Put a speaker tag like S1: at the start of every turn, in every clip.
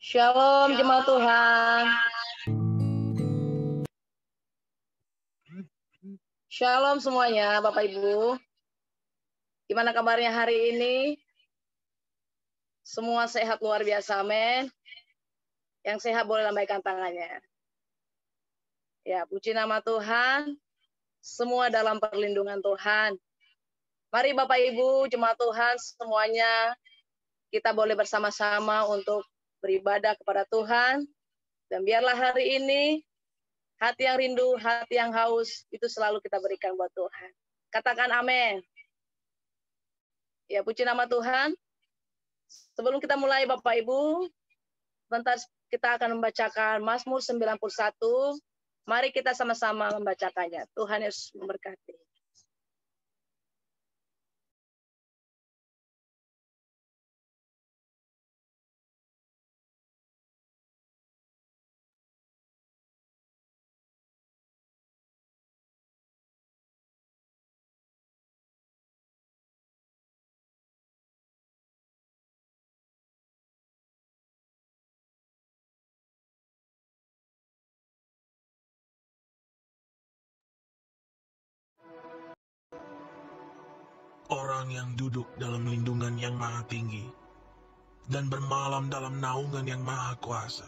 S1: Shalom jemaat Tuhan. Shalom semuanya Bapak Ibu. Gimana kabarnya hari ini? Semua sehat luar biasa, amin. Yang sehat boleh lambaikan tangannya. Ya, puji nama Tuhan. Semua dalam perlindungan Tuhan. Mari Bapak Ibu, jemaat Tuhan semuanya, kita boleh bersama-sama untuk beribadah kepada Tuhan. Dan biarlah hari ini hati yang rindu, hati yang haus, itu selalu kita berikan buat Tuhan. Katakan amin. Ya, puji nama Tuhan. Sebelum kita mulai Bapak Ibu, sebentar kita akan membacakan Mazmur 91. Mari kita sama-sama membacakannya. Tuhan Yesus memberkati.
S2: Orang yang duduk dalam lindungan yang maha tinggi dan bermalam dalam naungan yang maha kuasa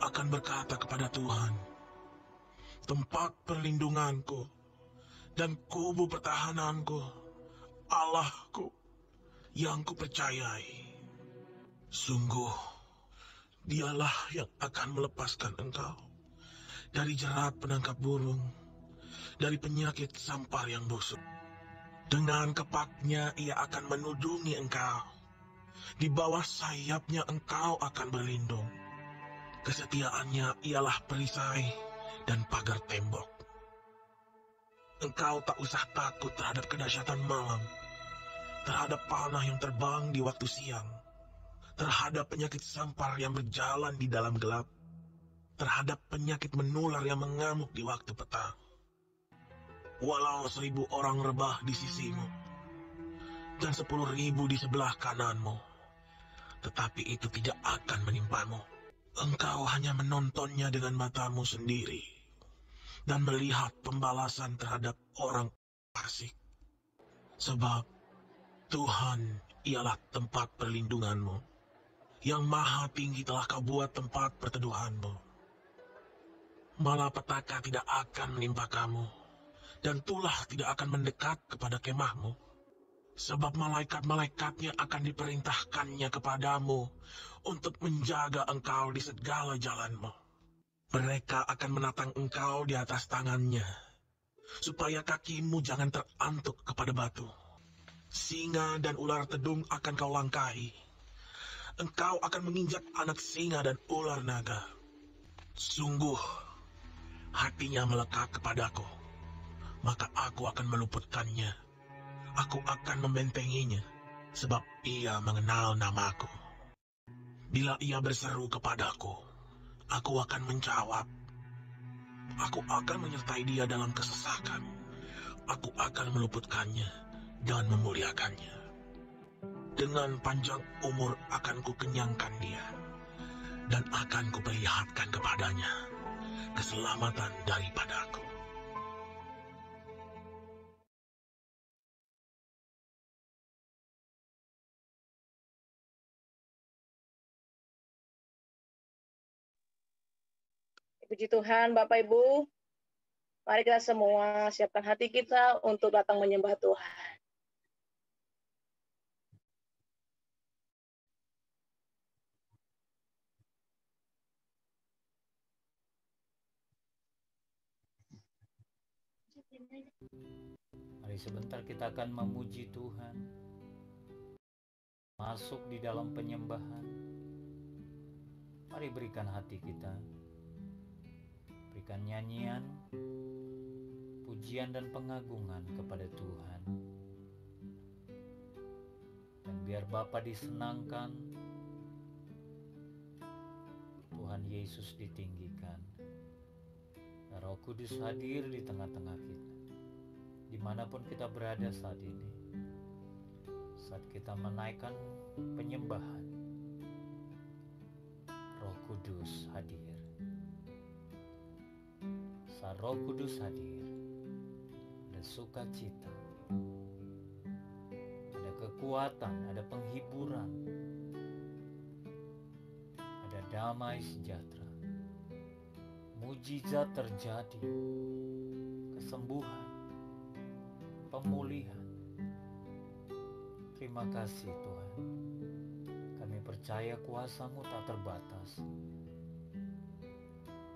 S2: akan berkata kepada Tuhan, tempat perlindunganku dan kubu pertahananku, Allahku yang kupercayai. Sungguh, dialah yang akan melepaskan engkau dari jerat penangkap burung, dari penyakit sampar yang busuk. Dengan kepaknya ia akan menudungi engkau. Di bawah sayapnya engkau akan berlindung. Kesetiaannya ialah perisai dan pagar tembok. Engkau tak usah takut terhadap kedahsyatan malam, terhadap panah yang terbang di waktu siang, terhadap penyakit sampar yang berjalan di dalam gelap, terhadap penyakit menular yang mengamuk di waktu petang. Walau 1000 orang rebah di sisimu, dan 10.000 di sebelah kananmu, tetapi itu tidak akan menimpamu. Engkau hanya menontonnya dengan matamu sendiri dan melihat pembalasan terhadap orang fasik. Sebab Tuhan ialah tempat perlindunganmu, yang maha tinggi telah kau buat tempat perteduhanmu. Malapetaka tidak akan menimpa kamu, dan tulah tidak akan mendekat kepada kemahmu. Sebab malaikat-malaikatnya akan diperintahkannya kepadamu untuk menjaga engkau di segala jalanmu. Mereka akan menatang engkau di atas tangannya, supaya kakimu jangan terantuk kepada batu. Singa dan ular tedung akan kau langkahi. Engkau akan menginjak anak singa dan ular naga. Sungguh, hatinya melekat kepadaku, maka aku akan meluputkannya. Aku akan membentenginya, sebab ia mengenal namaku. Bila ia berseru kepadaku, aku akan menjawab. Aku akan menyertai dia dalam kesesakan. Aku akan meluputkannya dan memuliakannya. Dengan panjang umur akan kukenyangkan dia, dan akan kuperlihatkan kepadanya keselamatan daripadaku.
S1: Puji Tuhan Bapak Ibu. Mari kita semua siapkan hati kita untuk datang menyembah Tuhan.
S3: Mari sebentar kita akan memuji Tuhan, masuk di dalam penyembahan. Mari berikan hati kita, berikan nyanyian, pujian dan pengagungan kepada Tuhan. Dan biar Bapa disenangkan, Tuhan Yesus ditinggikan, dan Roh Kudus hadir di tengah-tengah kita. Dimanapun kita berada saat ini, saat kita menaikkan penyembahan, Kudus hadir. Saat Roh Kudus hadir, ada sukacita, ada kekuatan, ada penghiburan, ada damai sejahtera, mujizat terjadi, kesembuhan, pemulihan. Terima kasih Tuhan. Kami percaya kuasa-Mu tak terbatas.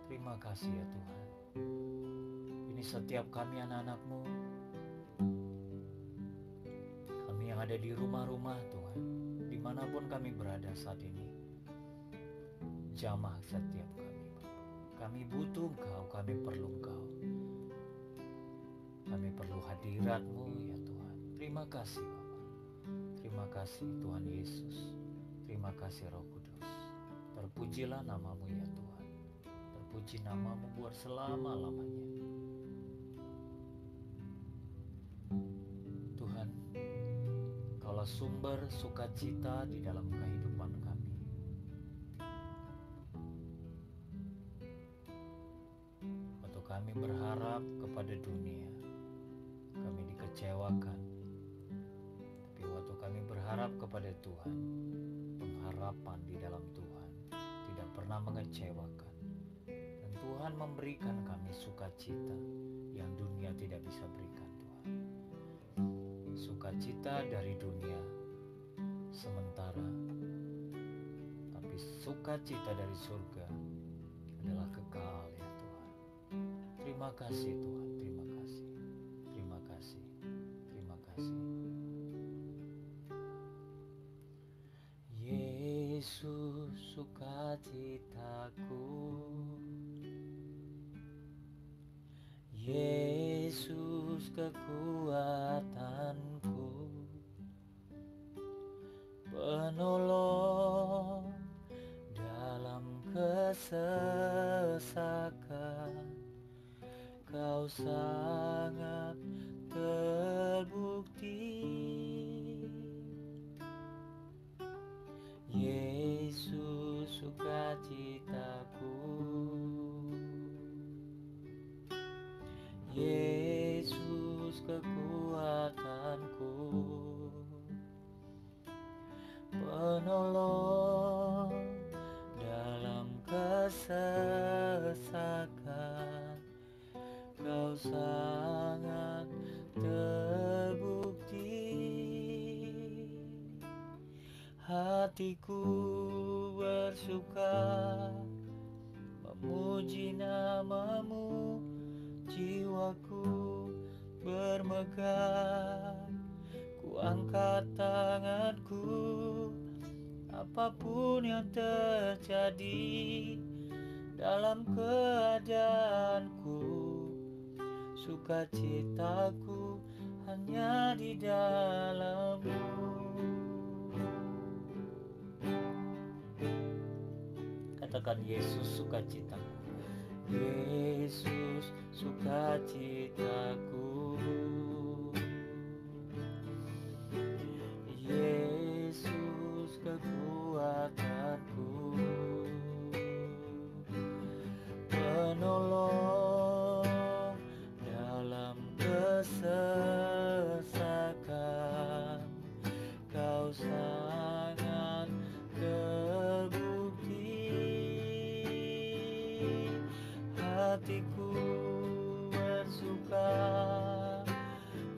S3: Terima kasih ya Tuhan. Ini setiap kami anak-anak-Mu, kami yang ada di rumah-rumah Tuhan, dimanapun kami berada saat ini. Jamah setiap kami, kami butuh Engkau, kami perlu Engkau. Kami perlu hadirat-Mu ya Tuhan. Terima kasih Bapak. Terima kasih Tuhan Yesus. Terima kasih Roh Kudus. Terpujilah nama-Mu ya Tuhan. Terpuji nama-Mu buat selama-lamanya. Tuhan, Kaulah sumber sukacita di dalam kehidupan kami. Waktu kami berharap kepada dunia, kami dikecewakan. Tapi waktu kami berharap kepada Tuhan, pengharapan di dalam Tuhan tidak pernah mengecewakan. Dan Tuhan memberikan kami sukacita yang dunia tidak bisa berikan Tuhan. Sukacita dari dunia sementara, tapi sukacita dari surga adalah kekal ya Tuhan. Terima kasih Tuhan, terima kasih, terima kasih, terima kasih. Yesus sukacitaku, Yesus kekuatanku, penolong dalam kesesakan. Kau sangat terbukti. Yesus sukacitaku, Yesus kekuatanku, penolong dalam kesesakan. Kau sangat terbukti. Hatiku bersuka memuji nama-Mu, jiwaku bermegah. Ku angkat tanganku, apapun yang terjadi dalam keadaanku. Sukacitaku hanya di dalam-Mu. Katakan Yesus sukacitaku, Yesus sukacitaku, Yesus kekuatanku, penolong dalam kesesakan. Kau sangat terbukti. Hatiku bersuka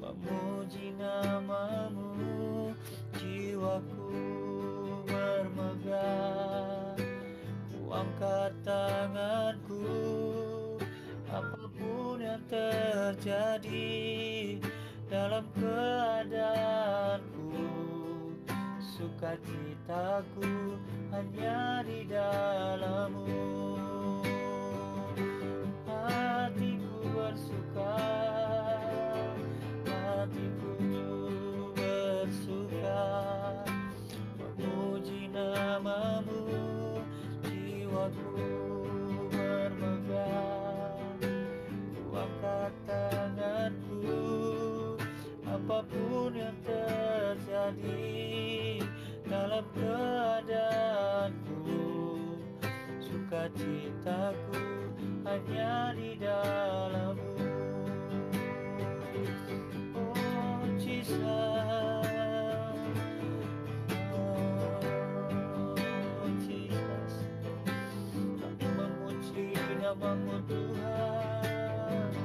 S3: memuji nama-Mu, jiwaku bermegah. Ku angkat tanganku, apapun yang terjadi dalam keadaanku. Sukacitaku hanya di dalam-Mu. Hatiku bersuka, hatiku bersuka memuji nama-Mu, jiwaku bermegah. Ku angkat tanganku, apapun yang terjadi dalam keadaanku. sukacitaku hanya di dalam-Mu. Oh Jesus, oh Jesus, aku memuji nama-Mu Tuhan.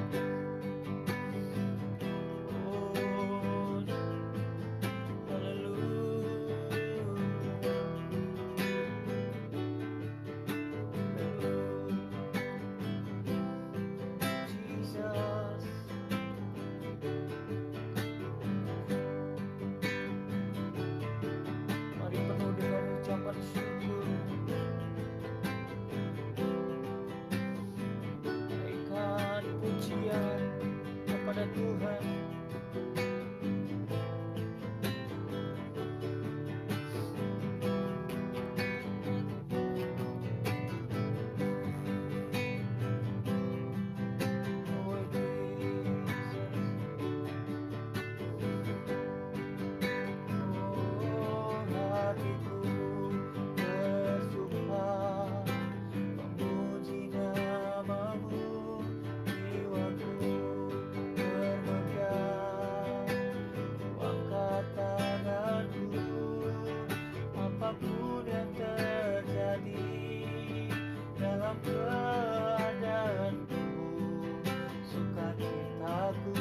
S3: Oh Jesus, mari penuh dengan ucapan syukur, naikkan pujian kepada Tuhan. Oh Jesus, oh hatiku bersuka memuji nama-Mu, jiwaku bermegah, angkat tanganku, apapun yang terjadi dalam keadaanku, sukacitaku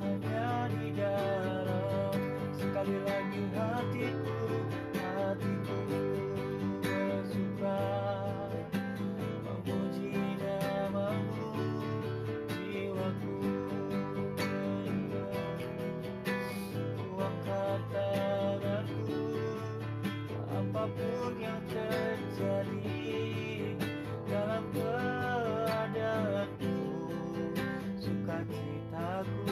S3: hanya di dalam. Sekali lagi hatiku bersuka memuji nama-Mu, jiwaku bermegah, angkat tanganku, apapun yang terjadi dalam keadaanku, sukacitaku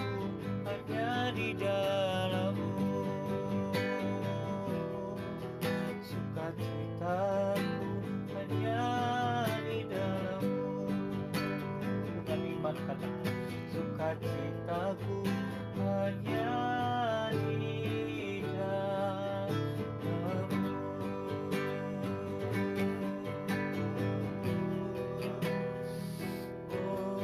S3: hanya di dalam-Mu. Sukacitaku hanya di dalam-Mu. Dengan iman katakan, sukacitaku hanya di dalam-Mu. Oh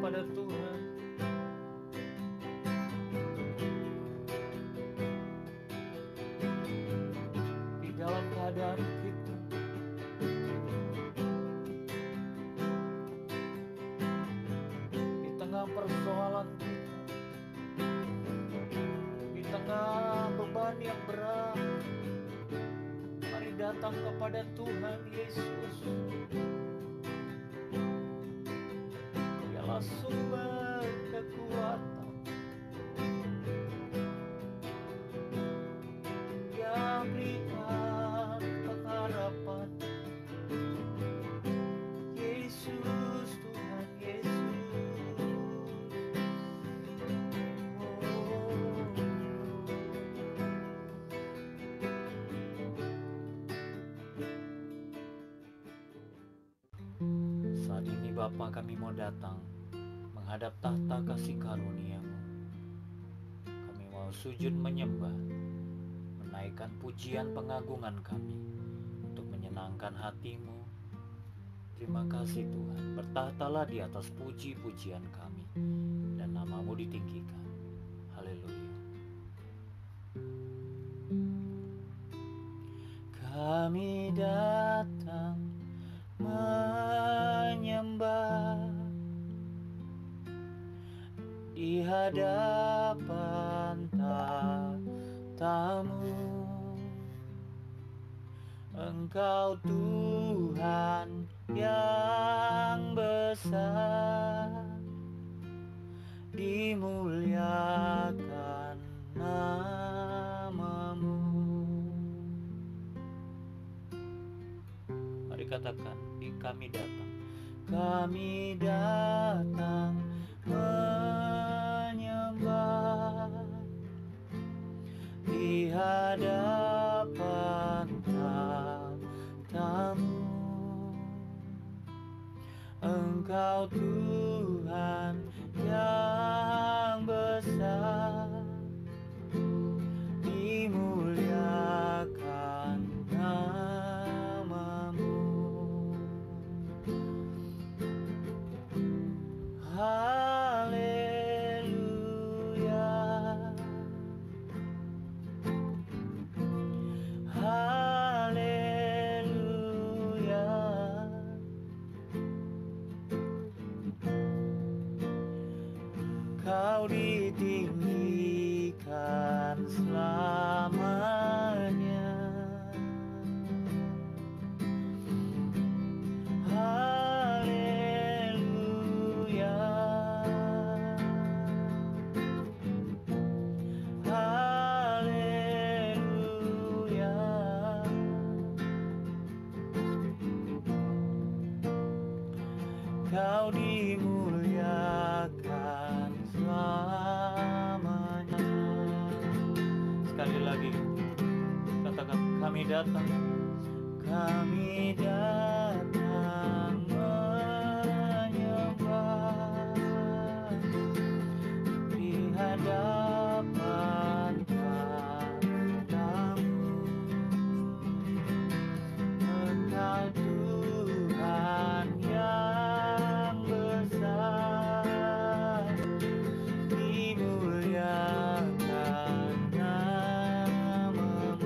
S3: kepada Tuhan. Di dalam keadaan kita, di tengah persoalan kita, di tengah beban yang berat, mari datang kepada Tuhan Yesus. Dialah sumber kekuatan yang berikan pengharapan. Yesus, Tuhan Yesus. Saat ini Bapa, kami mau datang menghadap tahta kasih karunia-Mu. Kami mau sujud menyembah, menaikkan pujian pengagungan kami untuk menyenangkan hati-Mu. Terima kasih Tuhan, bertahtalah di atas puji-pujian kami dan nama-Mu ditinggikan. Haleluya. Kami datang menyembah di hadapan tahta-Mu. Engkau Tuhan yang besar, dimuliakan nama-Mu. Mari katakan, kami datang. Kami datang menyembah di hadapan tahta-Mu. Engkau Tuhan yang besar, dimuliakan nama-Mu. Haleluya, haleluya. Kau ditinggikan selamanya. Haleluya, haleluya. Kau dimuliakan selamanya. Sekali lagi katakan, kami datang. Kami datang menyembah di hadapan tahta-Mu. Engkau Tuhan yang besar, dimuliakan nama-Mu.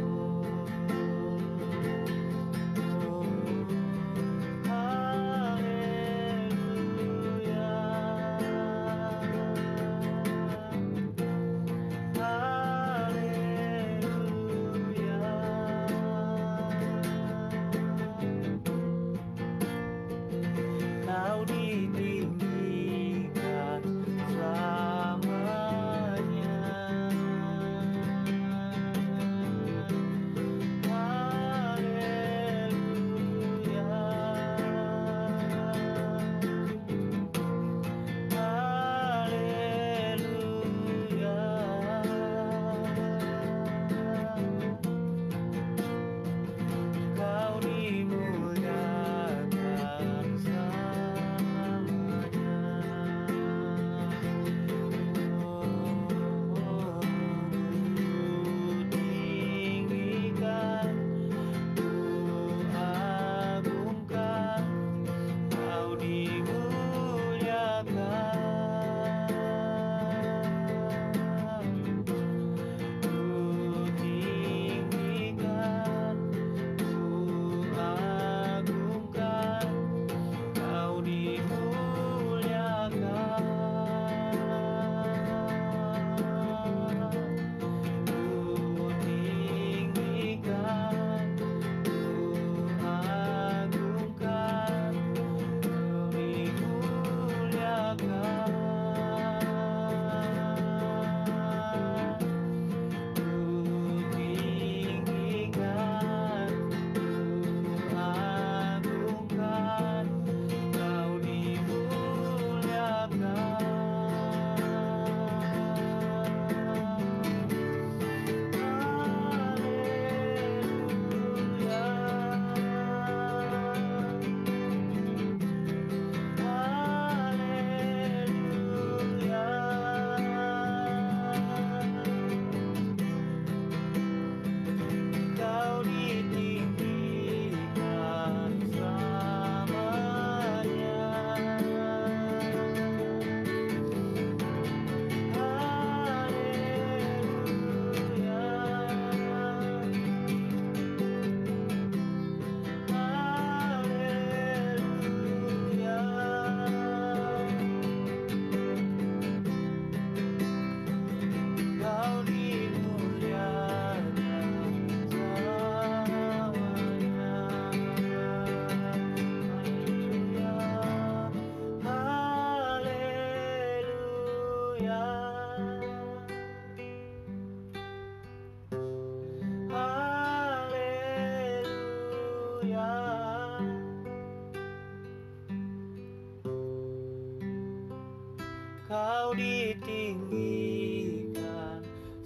S3: Kau ditinggikan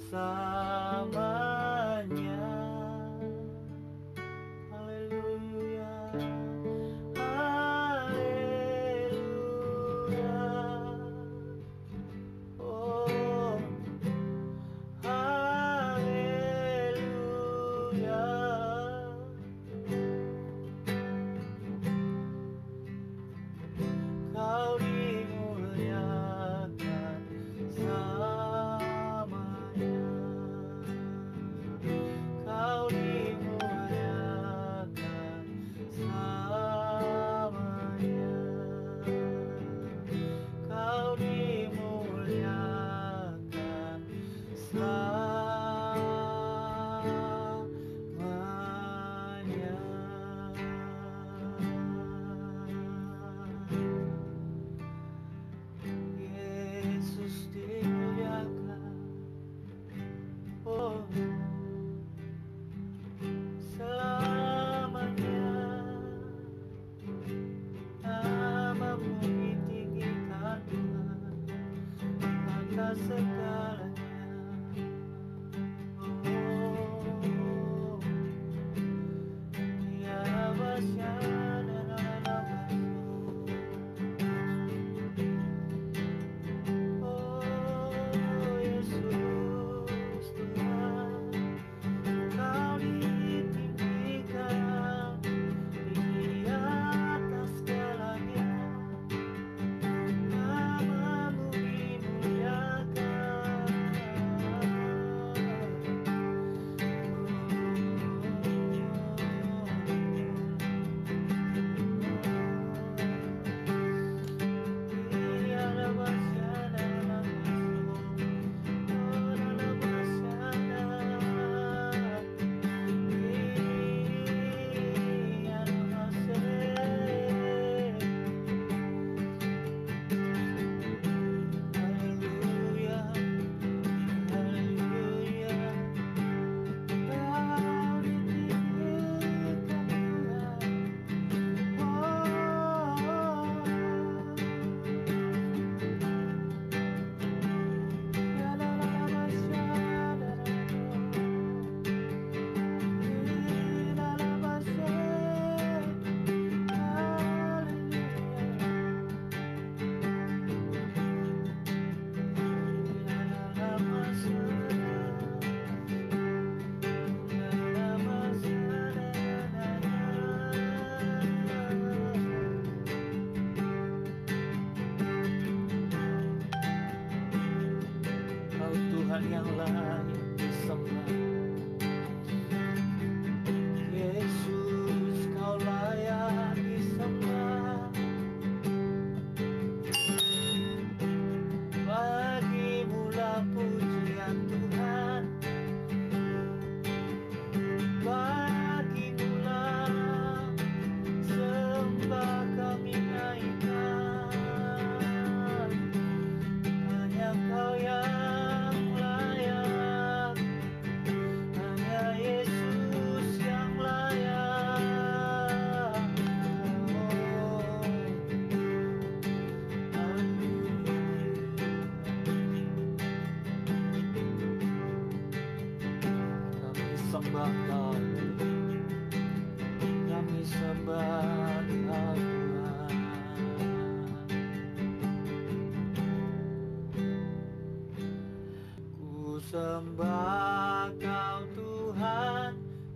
S3: selamanya. Haleluya, haleluya. Oh, haleluya. Kau dimuliakan selamanya. Kau dimuliakan selamanya. Kau dimuliakan selamanya. Yesus dimuliakan, oh, selamanya. Namamu ditinggikan Tuhan atas segalanya. Oh, ya Rabbasya, oh Yesus Tuhan, Kau ditinggikan di atas segalanya. Namamu dimuliakan. Kau Tuhan yang layak disembah. Yesus, Kau layak disembah. Bagimulah pujian Tuhan, bagimulah sembah kami naikkan. Hanya Kau yang layak, hanya Yesus yang layak. Oh, kami sembah Kau, kami sembah Kau Tuhan. Ku sembah Kau Tuhan,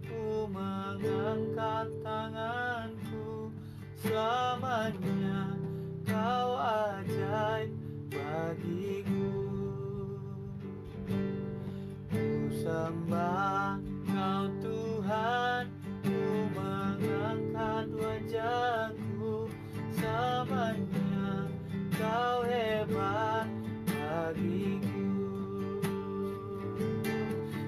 S3: ku mengangkat tanganku. Selamanya Kau ajaib bagiku. Ku sembah Kau Tuhan, ku mengangkat wajahku. Selamanya Kau hebat bagiku.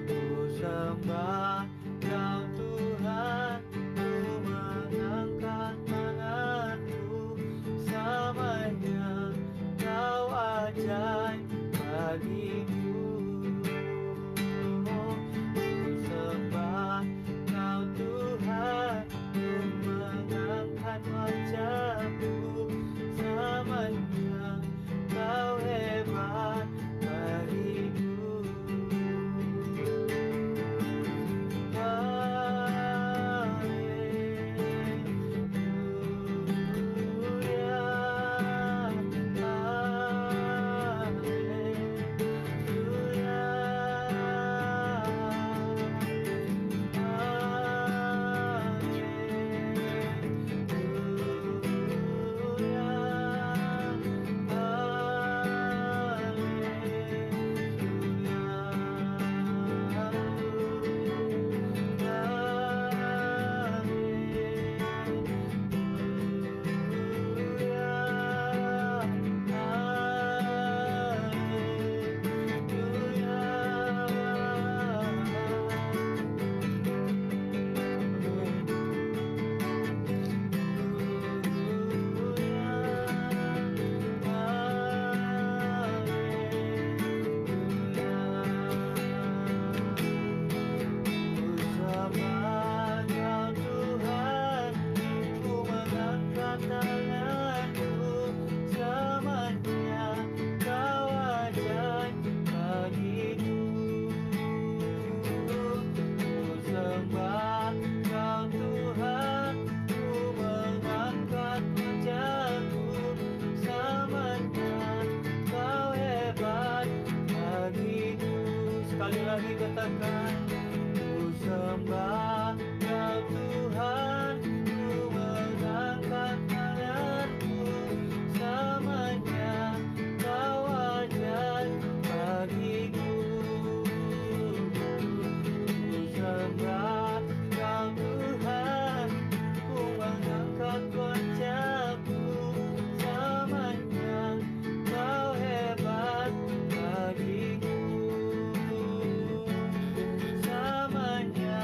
S3: Ku sembah Kau Tuhan, ku mengangkat tanganku. Selamanya Kau ajaib bagiku. Ku sembah Kau Tuhan, ku mengangkat wajahku. Selamanya Kau hebat tanganmu, selamanya Kau ajaib bagiku. Ku sembah Kau Tuhan, ku mengangkat wajahku, selamanya Kau hebat bagiku. Sekali lagi katakan, ku sembah Kau Tuhan, ku mengangkat tanganku, selamanya Kau ajaib bagiku. Ku sembah Kau Tuhan, ku mengangkat wajahku, selamanya Kau hebat bagiku. Selamanya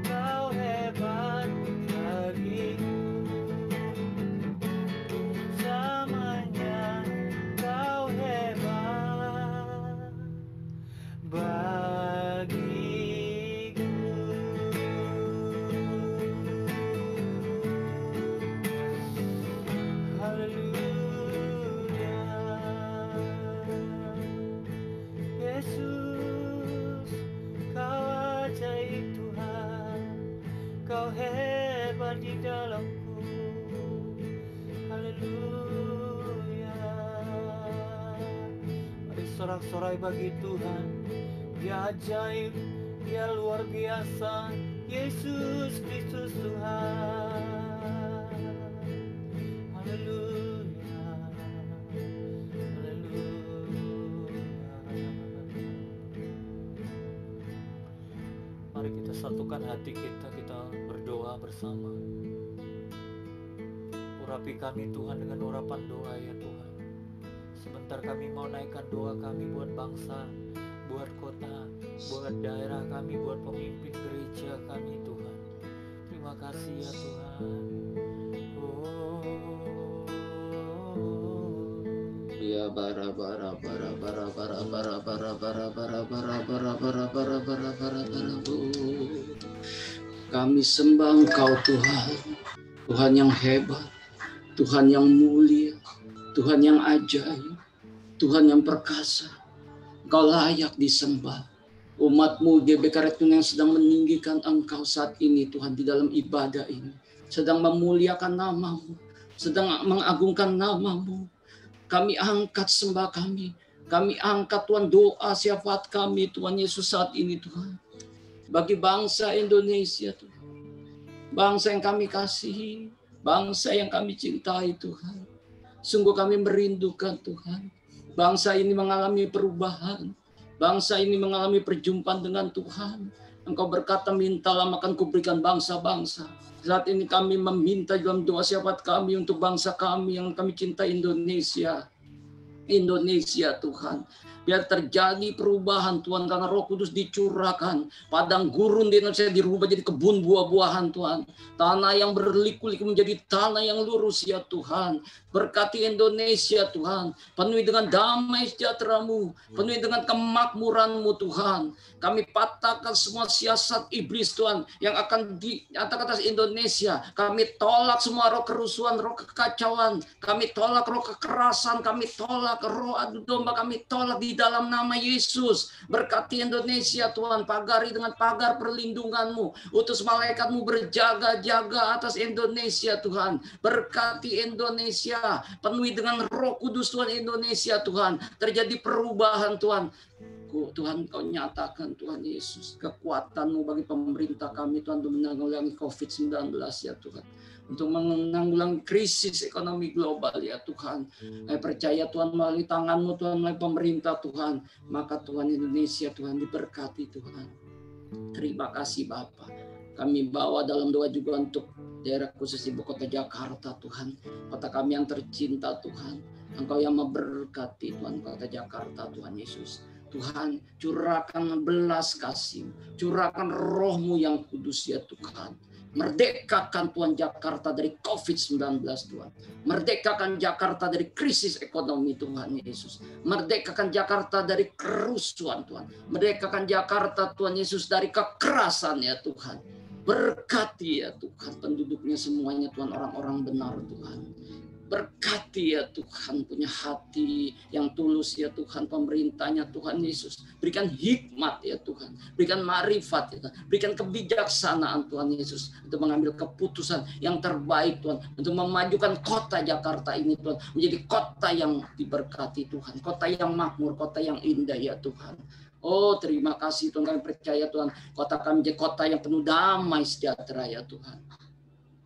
S3: Kau hebat bagiku. Selamanya Kau hebat bagiku. Haleluya. Yesus, Kau ajaib Tuhan, Kau hebat di dalamku. Haleluya. Mari sorak-sorai bagi Tuhan. Dia ajaib, Dia luar biasa, Yesus Kristus Tuhan. Haleluya. Mari kita satukan hati kita, kita berdoa bersama. Urapi kami Tuhan dengan urapan doa ya Tuhan. Sebentar kami mau naikkan doa kami buat bangsa, buat kota, buat daerah kami, buat pemimpin gereja kami Tuhan. Terima kasih ya Tuhan.
S4: Ya bara bara bara bara bara bara bara bara bara bara bara bara bara bara bara bara. Kami sembah Engkau Tuhan, Tuhan yang hebat, Tuhan yang mulia, Tuhan yang ajaib, Tuhan yang perkasa. Engkau layak disembah. Umat-Mu GBK Retun yang sedang meninggikan Engkau saat ini Tuhan di dalam ibadah ini, sedang memuliakan nama-Mu, sedang mengagungkan nama-Mu. Kami angkat sembah kami angkat Tuhan doa syafaat kami Tuhan Yesus saat ini Tuhan. Bagi bangsa Indonesia Tuhan, bangsa yang kami kasihi, bangsa yang kami cintai Tuhan. Sungguh kami merindukan Tuhan, bangsa ini mengalami perubahan, bangsa ini mengalami perjumpaan dengan Tuhan. Engkau berkata, mintalah maka Engkau berikan bangsa-bangsa. Saat ini kami meminta dalam doa syafaat kami untuk bangsa kami yang kami cintai, Indonesia. Indonesia Tuhan. Biar terjadi perubahan Tuhan, karena Roh Kudus dicurahkan. Padang gurun di Indonesia dirubah jadi kebun buah-buahan Tuhan. Tanah yang berliku-liku menjadi tanah yang lurus ya Tuhan. Berkati Indonesia Tuhan, penuhi dengan damai sejahtera-Mu, penuhi dengan kemakmuran-Mu Tuhan. Kami patahkan semua siasat iblis Tuhan yang akan dinyatakan atas Indonesia. Kami tolak semua roh kerusuhan, roh kekacauan. Kami tolak roh kekerasan, kami tolak roh adu domba, kami tolak di dalam nama Yesus. Berkati Indonesia Tuhan, pagari dengan pagar perlindungan-Mu. Utus malaikat-Mu berjaga-jaga atas Indonesia Tuhan. Berkati Indonesia, penuhi dengan Roh Kudus Tuhan Indonesia Tuhan. Terjadi perubahan Tuhan. Tuhan Kau nyatakan Tuhan Yesus kekuatan-Mu bagi pemerintah kami Tuhan untuk menanggulangi COVID-19 ya Tuhan. Untuk menanggulangi krisis ekonomi global ya Tuhan. Saya percaya Tuhan melalui tangan-Mu Tuhan, melalui pemerintah Tuhan. Maka Tuhan Indonesia Tuhan diberkati Tuhan. Terima kasih Bapa. Kami bawa dalam doa juga untuk daerah khusus ibu kota Jakarta Tuhan. Kota kami yang tercinta Tuhan. Engkau yang memberkati Tuhan kota Jakarta Tuhan Yesus. Tuhan, curahkan belas kasih, curahkan Roh-Mu yang kudus ya Tuhan. Merdekakan Tuhan Jakarta dari COVID-19 Tuhan. Merdekakan Jakarta dari krisis ekonomi Tuhan Yesus. Merdekakan Jakarta dari kerusuhan Tuhan. Merdekakan Jakarta Tuhan Yesus dari kekerasan ya Tuhan. Berkati ya Tuhan penduduknya semuanya Tuhan, orang-orang benar Tuhan. Berkati ya Tuhan punya hati yang tulus ya Tuhan, pemerintahnya Tuhan Yesus. Berikan hikmat ya Tuhan, berikan marifat ya Tuhan, berikan kebijaksanaan Tuhan Yesus untuk mengambil keputusan yang terbaik Tuhan, untuk memajukan kota Jakarta ini Tuhan menjadi kota yang diberkati Tuhan, kota yang makmur, kota yang indah ya Tuhan. Oh terima kasih Tuhan, kami percaya Tuhan, kota kami menjadi kota yang penuh damai sejahtera ya Tuhan.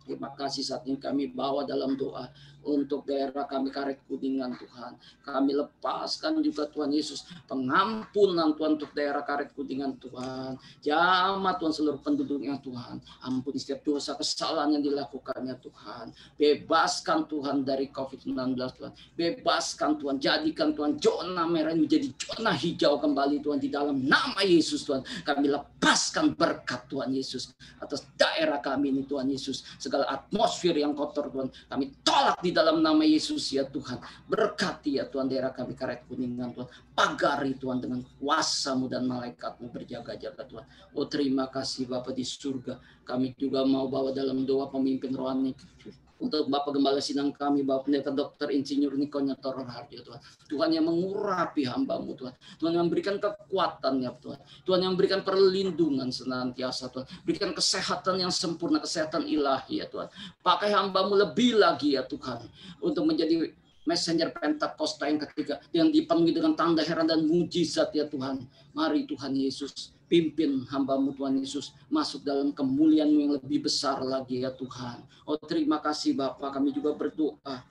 S4: Terima kasih saat ini kami bawa dalam doa untuk daerah kami Karet Kuningan Tuhan. Kami lepaskan juga Tuhan Yesus pengampunan Tuhan untuk daerah Karet Kuningan Tuhan. Jamah Tuhan seluruh penduduknya Tuhan. Ampuni setiap dosa kesalahan yang dilakukannya Tuhan. Bebaskan Tuhan dari COVID-19 Tuhan. Bebaskan Tuhan. Jadikan Tuhan zona merah ini menjadi zona hijau kembali Tuhan di dalam nama Yesus Tuhan. Kami lepaskan berkat Tuhan Yesus atas daerah kami ini Tuhan Yesus. Segala atmosfer yang kotor Tuhan kami tolak di dalam nama Yesus ya Tuhan. Berkati ya Tuhan daerah kami Karet Kuningan Tuhan. Pagari Tuhan dengan kuasa-Mu dan malaikat-Mu berjaga-jaga Tuhan. Oh terima kasih Bapa di surga. Kami juga mau bawa dalam doa pemimpin rohani untuk Bapak Gembala Sidang kami, Bapak Pendeta Dr. Insinyur Niko Nyotor Harjo Tuhan. Tuhan yang mengurapi hamba-Mu Tuhan. Tuhan yang memberikan kekuatan ya Tuhan. Tuhan yang memberikan perlindungan senantiasa Tuhan. Berikan kesehatan yang sempurna, kesehatan ilahi ya Tuhan. Pakai hamba-Mu lebih lagi ya Tuhan. Untuk menjadi messenger Pentakosta yang ketiga. Yang dipenuhi dengan tanda heran dan mujizat ya Tuhan. Mari Tuhan Yesus. Pimpin hamba-Mu Tuhan Yesus masuk dalam kemuliaan-Mu yang lebih besar lagi ya Tuhan. Oh terima kasih Bapak, kami juga berdoa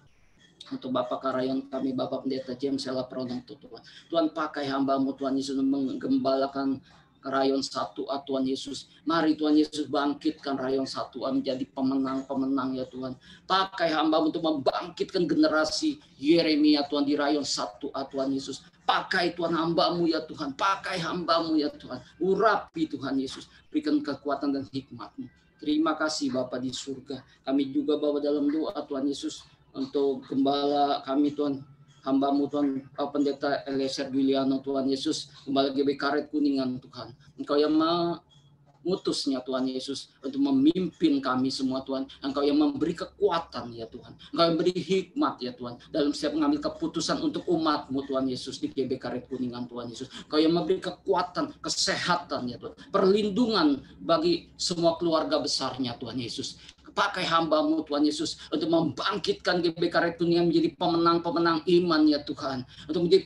S4: untuk Bapak Karayan kami, Bapak Pendeta James Sela Pronong Tuhan. Tuhan pakai hamba-Mu Tuhan Yesus menggembalakan Rayon 1A Tuhan Yesus. Mari Tuhan Yesus bangkitkan Rayon 1A menjadi pemenang-pemenang ya Tuhan. Pakai hamba-Mu untuk membangkitkan generasi Yeremia Tuhan di Rayon 1A Tuhan Yesus. Pakai Tuhan hamba-Mu ya Tuhan. Pakai hamba-Mu ya Tuhan. Urapi Tuhan Yesus. Berikan kekuatan dan hikmat-Mu. Terima kasih Bapa di surga. Kami juga bawa dalam doa Tuhan Yesus untuk gembala kami Tuhan. Hamba-Mu Tuhan, Pendeta Eliezer Juliano Tuhan Yesus. Gembala GB Karet Kuningan Tuhan. Engkau yang mengutusnya Tuhan Yesus untuk memimpin kami semua Tuhan. Engkau yang memberi kekuatan ya Tuhan. Engkau yang beri hikmat ya Tuhan. Dalam setiap mengambil keputusan untuk umat-Mu Tuhan Yesus di GB Karet Kuningan Tuhan Yesus. Engkau yang memberi kekuatan, kesehatan ya Tuhan. Perlindungan bagi semua keluarga besarnya Tuhan Yesus. Pakai hamba-Mu Tuhan Yesus untuk membangkitkan GB Karet Kuningan menjadi pemenang-pemenang iman ya Tuhan. Untuk menjadi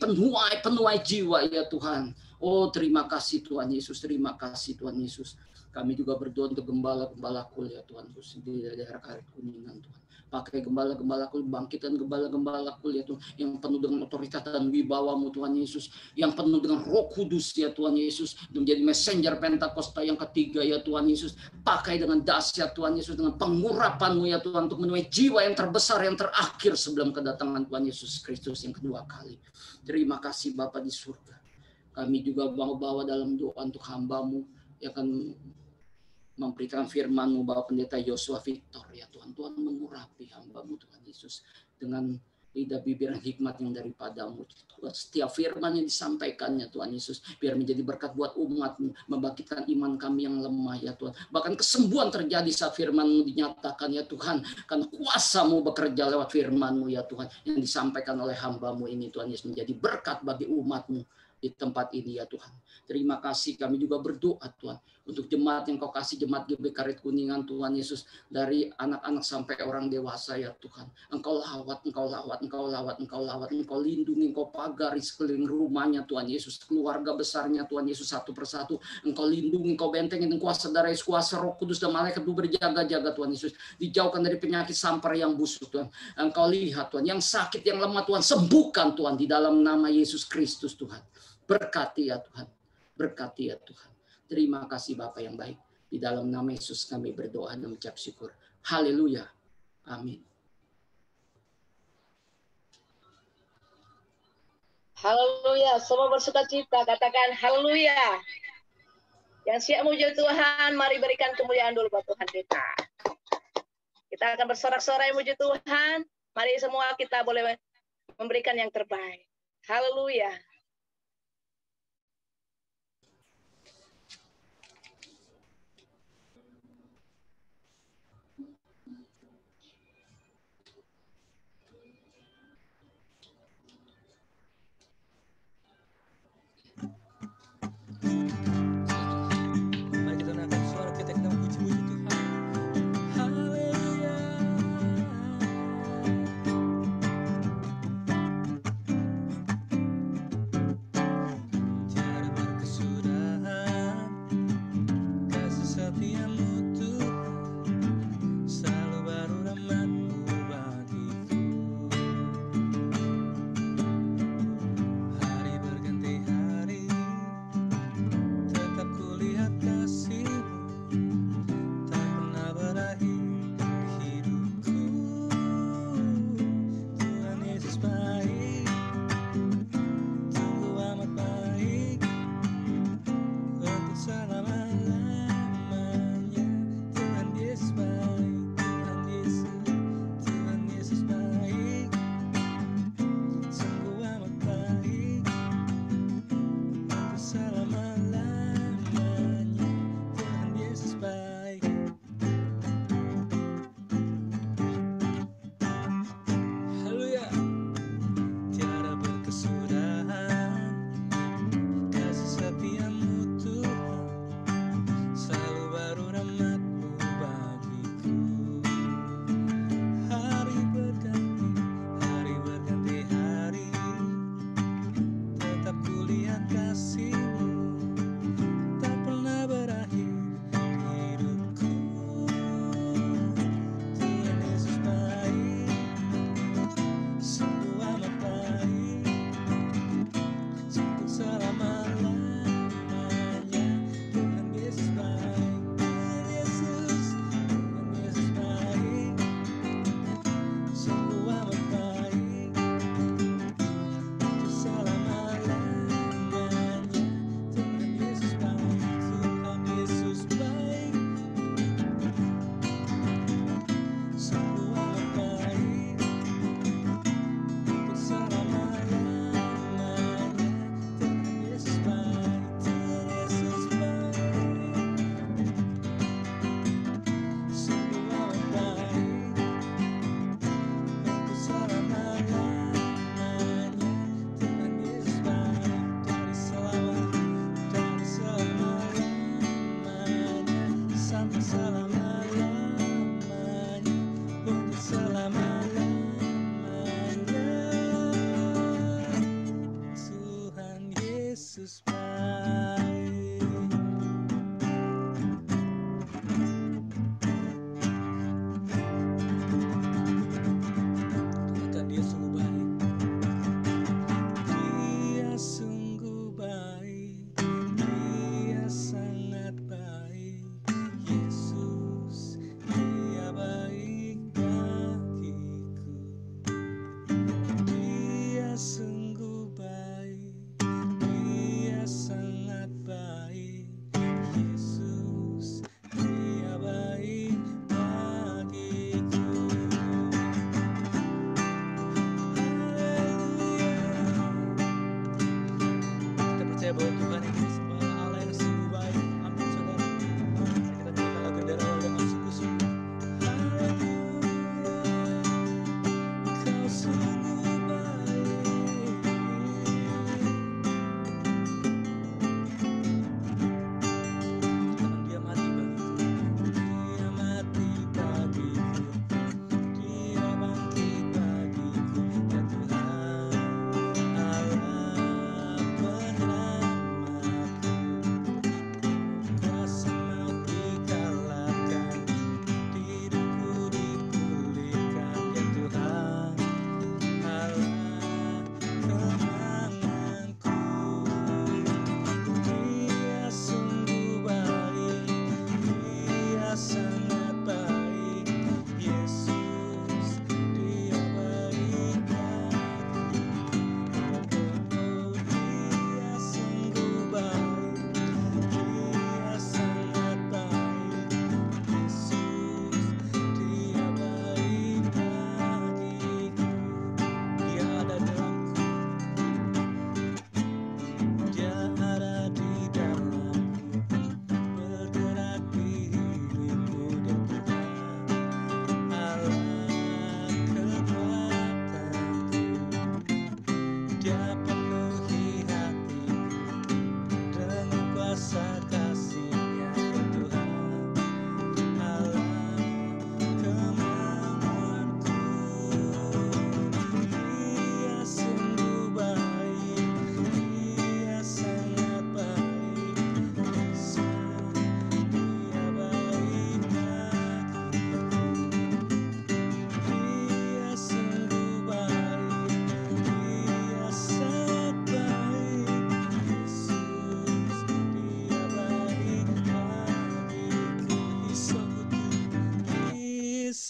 S4: penuai jiwa ya Tuhan. Oh terima kasih Tuhan Yesus, terima kasih Tuhan Yesus. Kami juga berdoa untuk gembala-gembala kul ya Tuhan, di daerah Karet Kuningan Tuhan. Pakai gembala-gembala kul, bangkitkan gembala-gembala kul ya Tuhan, yang penuh dengan otoritas dan wibawa-Mu Tuhan Yesus, yang penuh dengan Roh Kudus ya Tuhan Yesus, menjadi messenger Pentakosta yang ketiga ya Tuhan Yesus. Pakai dengan dahsyat Tuhan Yesus, dengan pengurapan-Mu ya Tuhan, untuk menuai jiwa yang terbesar, yang terakhir sebelum kedatangan Tuhan Yesus Kristus yang kedua kali. Terima kasih Bapa di surga. Kami juga mau bawa dalam doa untuk hamba-Mu yang akan memberikan firman-Mu Bapak Pendeta Yosua Victor ya Tuhan. Tuhan mengurapi hamba-Mu Tuhan Yesus dengan lidah bibir hikmat yang daripada-Mu. Setiap firman yang disampaikannya Tuhan Yesus biar menjadi berkat buat umat-Mu, membangkitkan iman kami yang lemah ya Tuhan. Bahkan kesembuhan terjadi saat firman-Mu dinyatakan ya Tuhan, karena kuasa-Mu bekerja lewat firman-Mu ya Tuhan, yang disampaikan oleh hamba-Mu ini Tuhan Yesus menjadi berkat bagi umat-Mu di tempat ini ya Tuhan. Terima kasih, kami juga berdoa Tuhan untuk jemaat yang Kau kasih, jemaat GB Karet Kuningan Tuhan Yesus, dari anak-anak sampai orang dewasa ya Tuhan. Engkau lawat, Engkau lawat, Engkau lawat, Engkau lawat, Engkau lindungi, Engkau pagari sekeliling rumahnya Tuhan Yesus, keluarga besarnya Tuhan Yesus satu persatu. Engkau lindungi, Engkau bentengin dengan kuasa darah Yesus, kuasa Roh Kudus dan malaikat berjaga-jaga Tuhan Yesus. Dijauhkan dari penyakit sampar yang busuk Tuhan. Engkau lihat Tuhan, yang sakit, yang lemah Tuhan, sembuhkan Tuhan di dalam nama Yesus Kristus Tuhan. Berkati ya Tuhan, berkati ya Tuhan. Terima kasih Bapa yang baik. Di dalam nama Yesus kami berdoa dan mengucap syukur. Haleluya. Amin.
S1: Haleluya. Semua bersuka cita. Katakan haleluya. Yang siap muji Tuhan, mari berikan kemuliaan dulu buat Tuhan kita. Kita akan bersorak-sorai muji Tuhan. Mari semua kita boleh memberikan yang terbaik. Haleluya.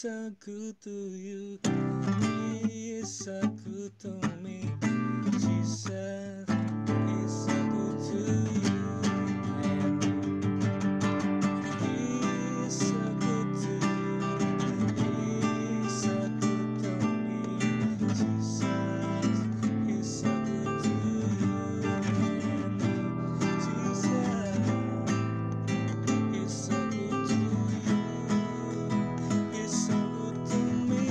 S5: so good to you. He is so good to me. Jesus is so good to you. He is so good to you. He is so good to me. Jesus is so good to you. Jesus is so good to you. He's so good to me.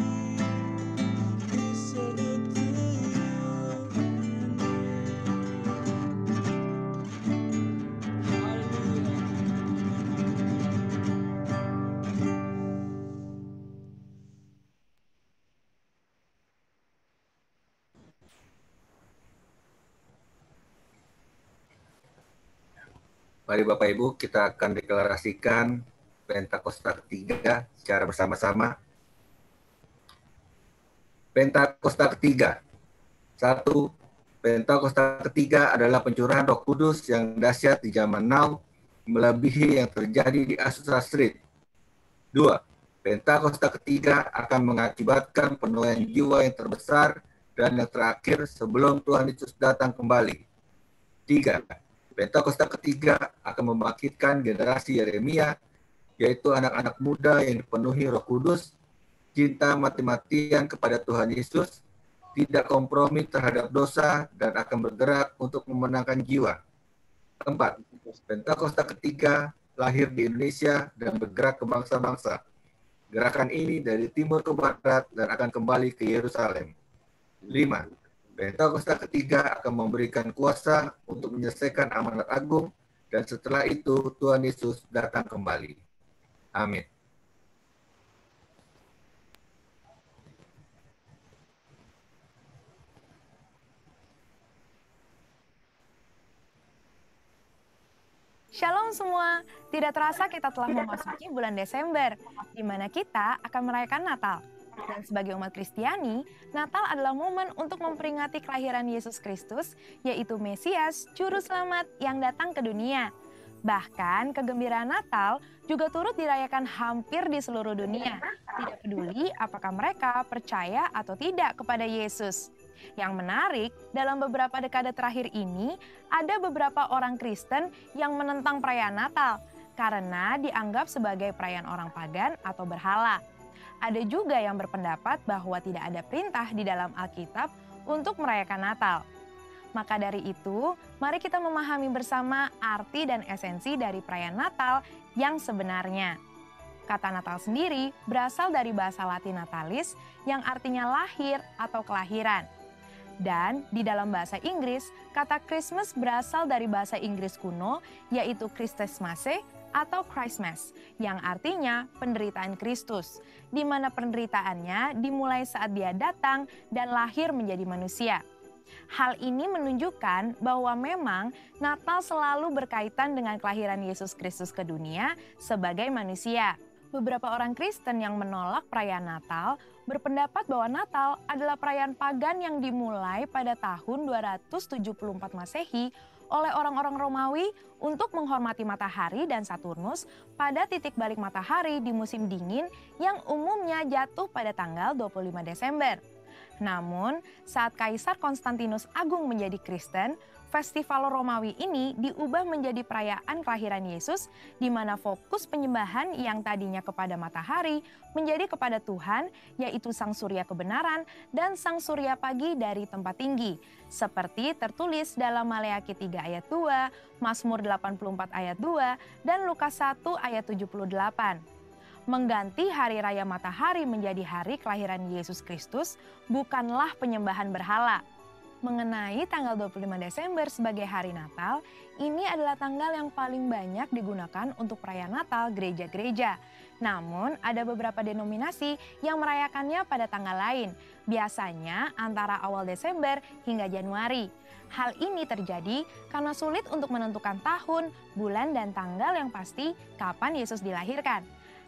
S5: He's so good to you. Hallelujah.
S6: Mari Bapak Ibu, kita akan deklarasikan Pentakosta ketiga secara bersama-sama. Pentakosta ketiga. 1. Pentakosta ketiga adalah pencurahan Roh Kudus yang dahsyat di zaman now, melebihi yang terjadi di Azusa Street. 2. Pentakosta ketiga akan mengakibatkan penuaian jiwa yang terbesar dan yang terakhir sebelum Tuhan Yesus datang kembali. 3. Pentakosta ketiga akan membangkitkan generasi Yeremia, yaitu anak-anak muda yang dipenuhi Roh Kudus, cinta mati-matian kepada Tuhan Yesus, tidak kompromi terhadap dosa, dan akan bergerak untuk memenangkan jiwa. 4. Pentakosta ketiga lahir di Indonesia dan bergerak ke bangsa-bangsa. Gerakan ini dari timur ke barat dan akan kembali ke Yerusalem. 5. Pentakosta ketiga akan memberikan kuasa untuk menyelesaikan amanat agung, dan setelah itu Tuhan Yesus datang kembali. Amin.
S7: Shalom semua, tidak terasa kita telah memasuki bulan Desember, di mana kita akan merayakan Natal. Dan sebagai umat Kristiani, Natal adalah momen untuk memperingati kelahiran Yesus Kristus, yaitu Mesias, Juru Selamat yang datang ke dunia. Bahkan kegembiraan Natal juga turut dirayakan hampir di seluruh dunia, tidak peduli apakah mereka percaya atau tidak kepada Yesus. Yang menarik, dalam beberapa dekade terakhir ini, ada beberapa orang Kristen yang menentang perayaan Natal, karena dianggap sebagai perayaan orang pagan atau berhala. Ada juga yang berpendapat bahwa tidak ada perintah di dalam Alkitab untuk merayakan Natal. Maka dari itu, mari kita memahami bersama arti dan esensi dari perayaan Natal yang sebenarnya. Kata Natal sendiri berasal dari bahasa Latin natalis yang artinya lahir atau kelahiran. Dan di dalam bahasa Inggris, kata Christmas berasal dari bahasa Inggris kuno, yaitu Christmasmasse atau Christmas, yang artinya penderitaan Kristus, di mana penderitaannya dimulai saat dia datang dan lahir menjadi manusia. Hal ini menunjukkan bahwa memang Natal selalu berkaitan dengan kelahiran Yesus Kristus ke dunia sebagai manusia. Beberapa orang Kristen yang menolak perayaan Natal berpendapat bahwa Natal adalah perayaan pagan yang dimulai pada tahun 274 Masehi oleh orang-orang Romawi untuk menghormati matahari dan Saturnus pada titik balik matahari di musim dingin yang umumnya jatuh pada tanggal 25 Desember. Namun, saat Kaisar Konstantinus Agung menjadi Kristen, festival Romawi ini diubah menjadi perayaan kelahiran Yesus, di mana fokus penyembahan yang tadinya kepada matahari menjadi kepada Tuhan, yaitu Sang Surya kebenaran dan Sang Surya pagi dari tempat tinggi, seperti tertulis dalam Maleakhi 3 ayat 2, Mazmur 84 ayat 2, dan Lukas 1 ayat 78. Mengganti hari raya matahari menjadi hari kelahiran Yesus Kristus bukanlah penyembahan berhala. Mengenai tanggal 25 Desember sebagai hari Natal, ini adalah tanggal yang paling banyak digunakan untuk perayaan Natal gereja-gereja. Namun, ada beberapa denominasi yang merayakannya pada tanggal lain, biasanya antara awal Desember hingga Januari. Hal ini terjadi karena sulit untuk menentukan tahun, bulan, dan tanggal yang pasti kapan Yesus dilahirkan.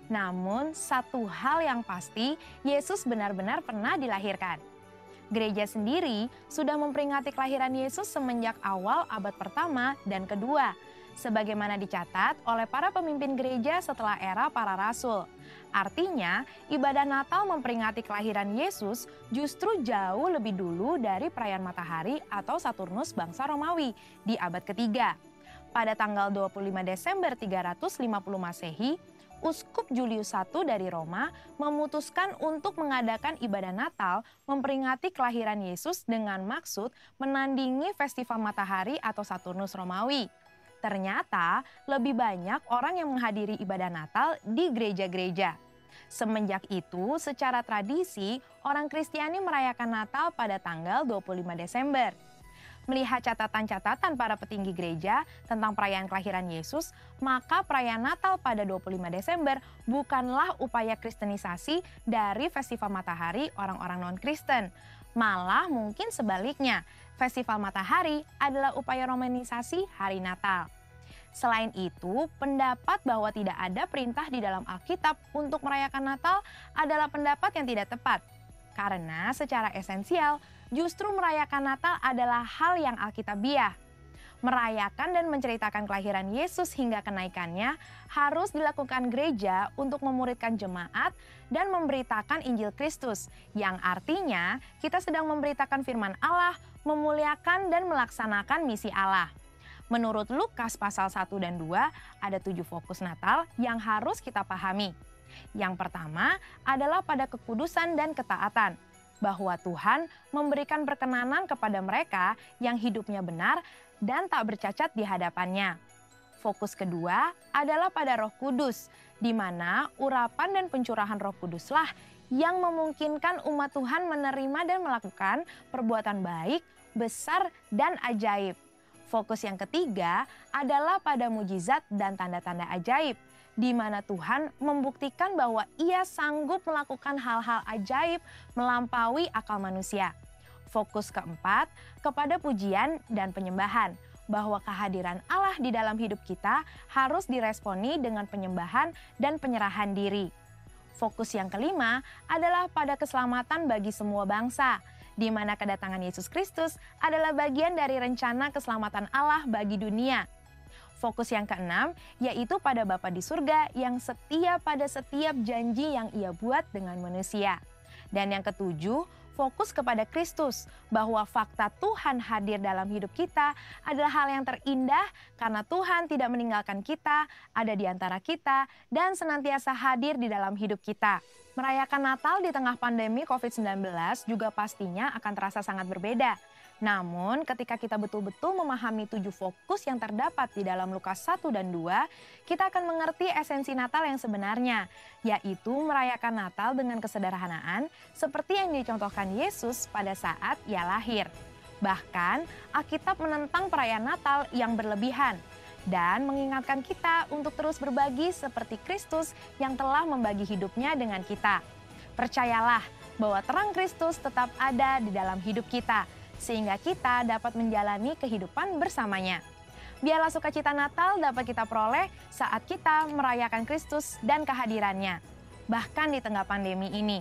S7: Namun, satu hal yang pasti, Yesus benar-benar pernah dilahirkan. Gereja sendiri sudah memperingati kelahiran Yesus semenjak awal abad pertama dan kedua. sebagaimana dicatat oleh para pemimpin gereja setelah era para rasul. Artinya, ibadah Natal memperingati kelahiran Yesus justru jauh lebih dulu dari perayaan matahari atau Saturnus bangsa Romawi di abad ketiga. Pada tanggal 25 Desember 350 Masehi, Uskup Julius I dari Roma memutuskan untuk mengadakan ibadah Natal memperingati kelahiran Yesus dengan maksud menandingi festival matahari atau Saturnus Romawi. Ternyata lebih banyak orang yang menghadiri ibadah Natal di gereja-gereja. Semenjak itu, secara tradisi, orang Kristiani merayakan Natal pada tanggal 25 Desember. Melihat catatan-catatan para petinggi gereja tentang perayaan kelahiran Yesus, maka perayaan Natal pada 25 Desember bukanlah upaya kristenisasi dari festival matahari orang-orang non-Kristen. Malah mungkin sebaliknya, festival matahari adalah upaya romanisasi hari Natal. Selain itu, pendapat bahwa tidak ada perintah di dalam Alkitab untuk merayakan Natal adalah pendapat yang tidak tepat. Karena secara esensial, justru merayakan Natal adalah hal yang alkitabiah. Merayakan dan menceritakan kelahiran Yesus hingga kenaikannya harus dilakukan gereja untuk memuridkan jemaat dan memberitakan Injil Kristus, yang artinya kita sedang memberitakan firman Allah, memuliakan dan melaksanakan misi Allah. Menurut Lukas pasal 1 dan 2, ada 7 fokus Natal yang harus kita pahami. Yang pertama adalah pada kekudusan dan ketaatan, bahwa Tuhan memberikan perkenanan kepada mereka yang hidupnya benar dan tak bercacat di hadapannya. Fokus kedua adalah pada Roh Kudus, di mana urapan dan pencurahan Roh Kuduslah yang memungkinkan umat Tuhan menerima dan melakukan perbuatan baik, besar, dan ajaib. Fokus yang ketiga adalah pada mujizat dan tanda-tanda ajaib, di mana Tuhan membuktikan bahwa Ia sanggup melakukan hal-hal ajaib melampaui akal manusia. Fokus keempat kepada pujian dan penyembahan, bahwa kehadiran Allah di dalam hidup kita harus diresponi dengan penyembahan dan penyerahan diri. Fokus yang kelima adalah pada keselamatan bagi semua bangsa, di mana kedatangan Yesus Kristus adalah bagian dari rencana keselamatan Allah bagi dunia. Fokus yang keenam yaitu pada Bapa di surga yang setia pada setiap janji yang Ia buat dengan manusia. Dan yang ketujuh, fokus kepada Kristus, bahwa fakta Tuhan hadir dalam hidup kita adalah hal yang terindah karena Tuhan tidak meninggalkan kita, ada di antara kita, dan senantiasa hadir di dalam hidup kita. Merayakan Natal di tengah pandemi COVID-19 juga pastinya akan terasa sangat berbeda. Namun ketika kita betul-betul memahami 7 fokus yang terdapat di dalam Lukas 1 dan 2, kita akan mengerti esensi Natal yang sebenarnya, yaitu merayakan Natal dengan kesederhanaan seperti yang dicontohkan Yesus pada saat Ia lahir. Bahkan, Alkitab menentang perayaan Natal yang berlebihan dan mengingatkan kita untuk terus berbagi seperti Kristus yang telah membagi hidupnya dengan kita. Percayalah bahwa terang Kristus tetap ada di dalam hidup kita, sehingga kita dapat menjalani kehidupan bersamanya. Biarlah sukacita Natal dapat kita peroleh saat kita merayakan Kristus dan kehadirannya, bahkan di tengah pandemi ini.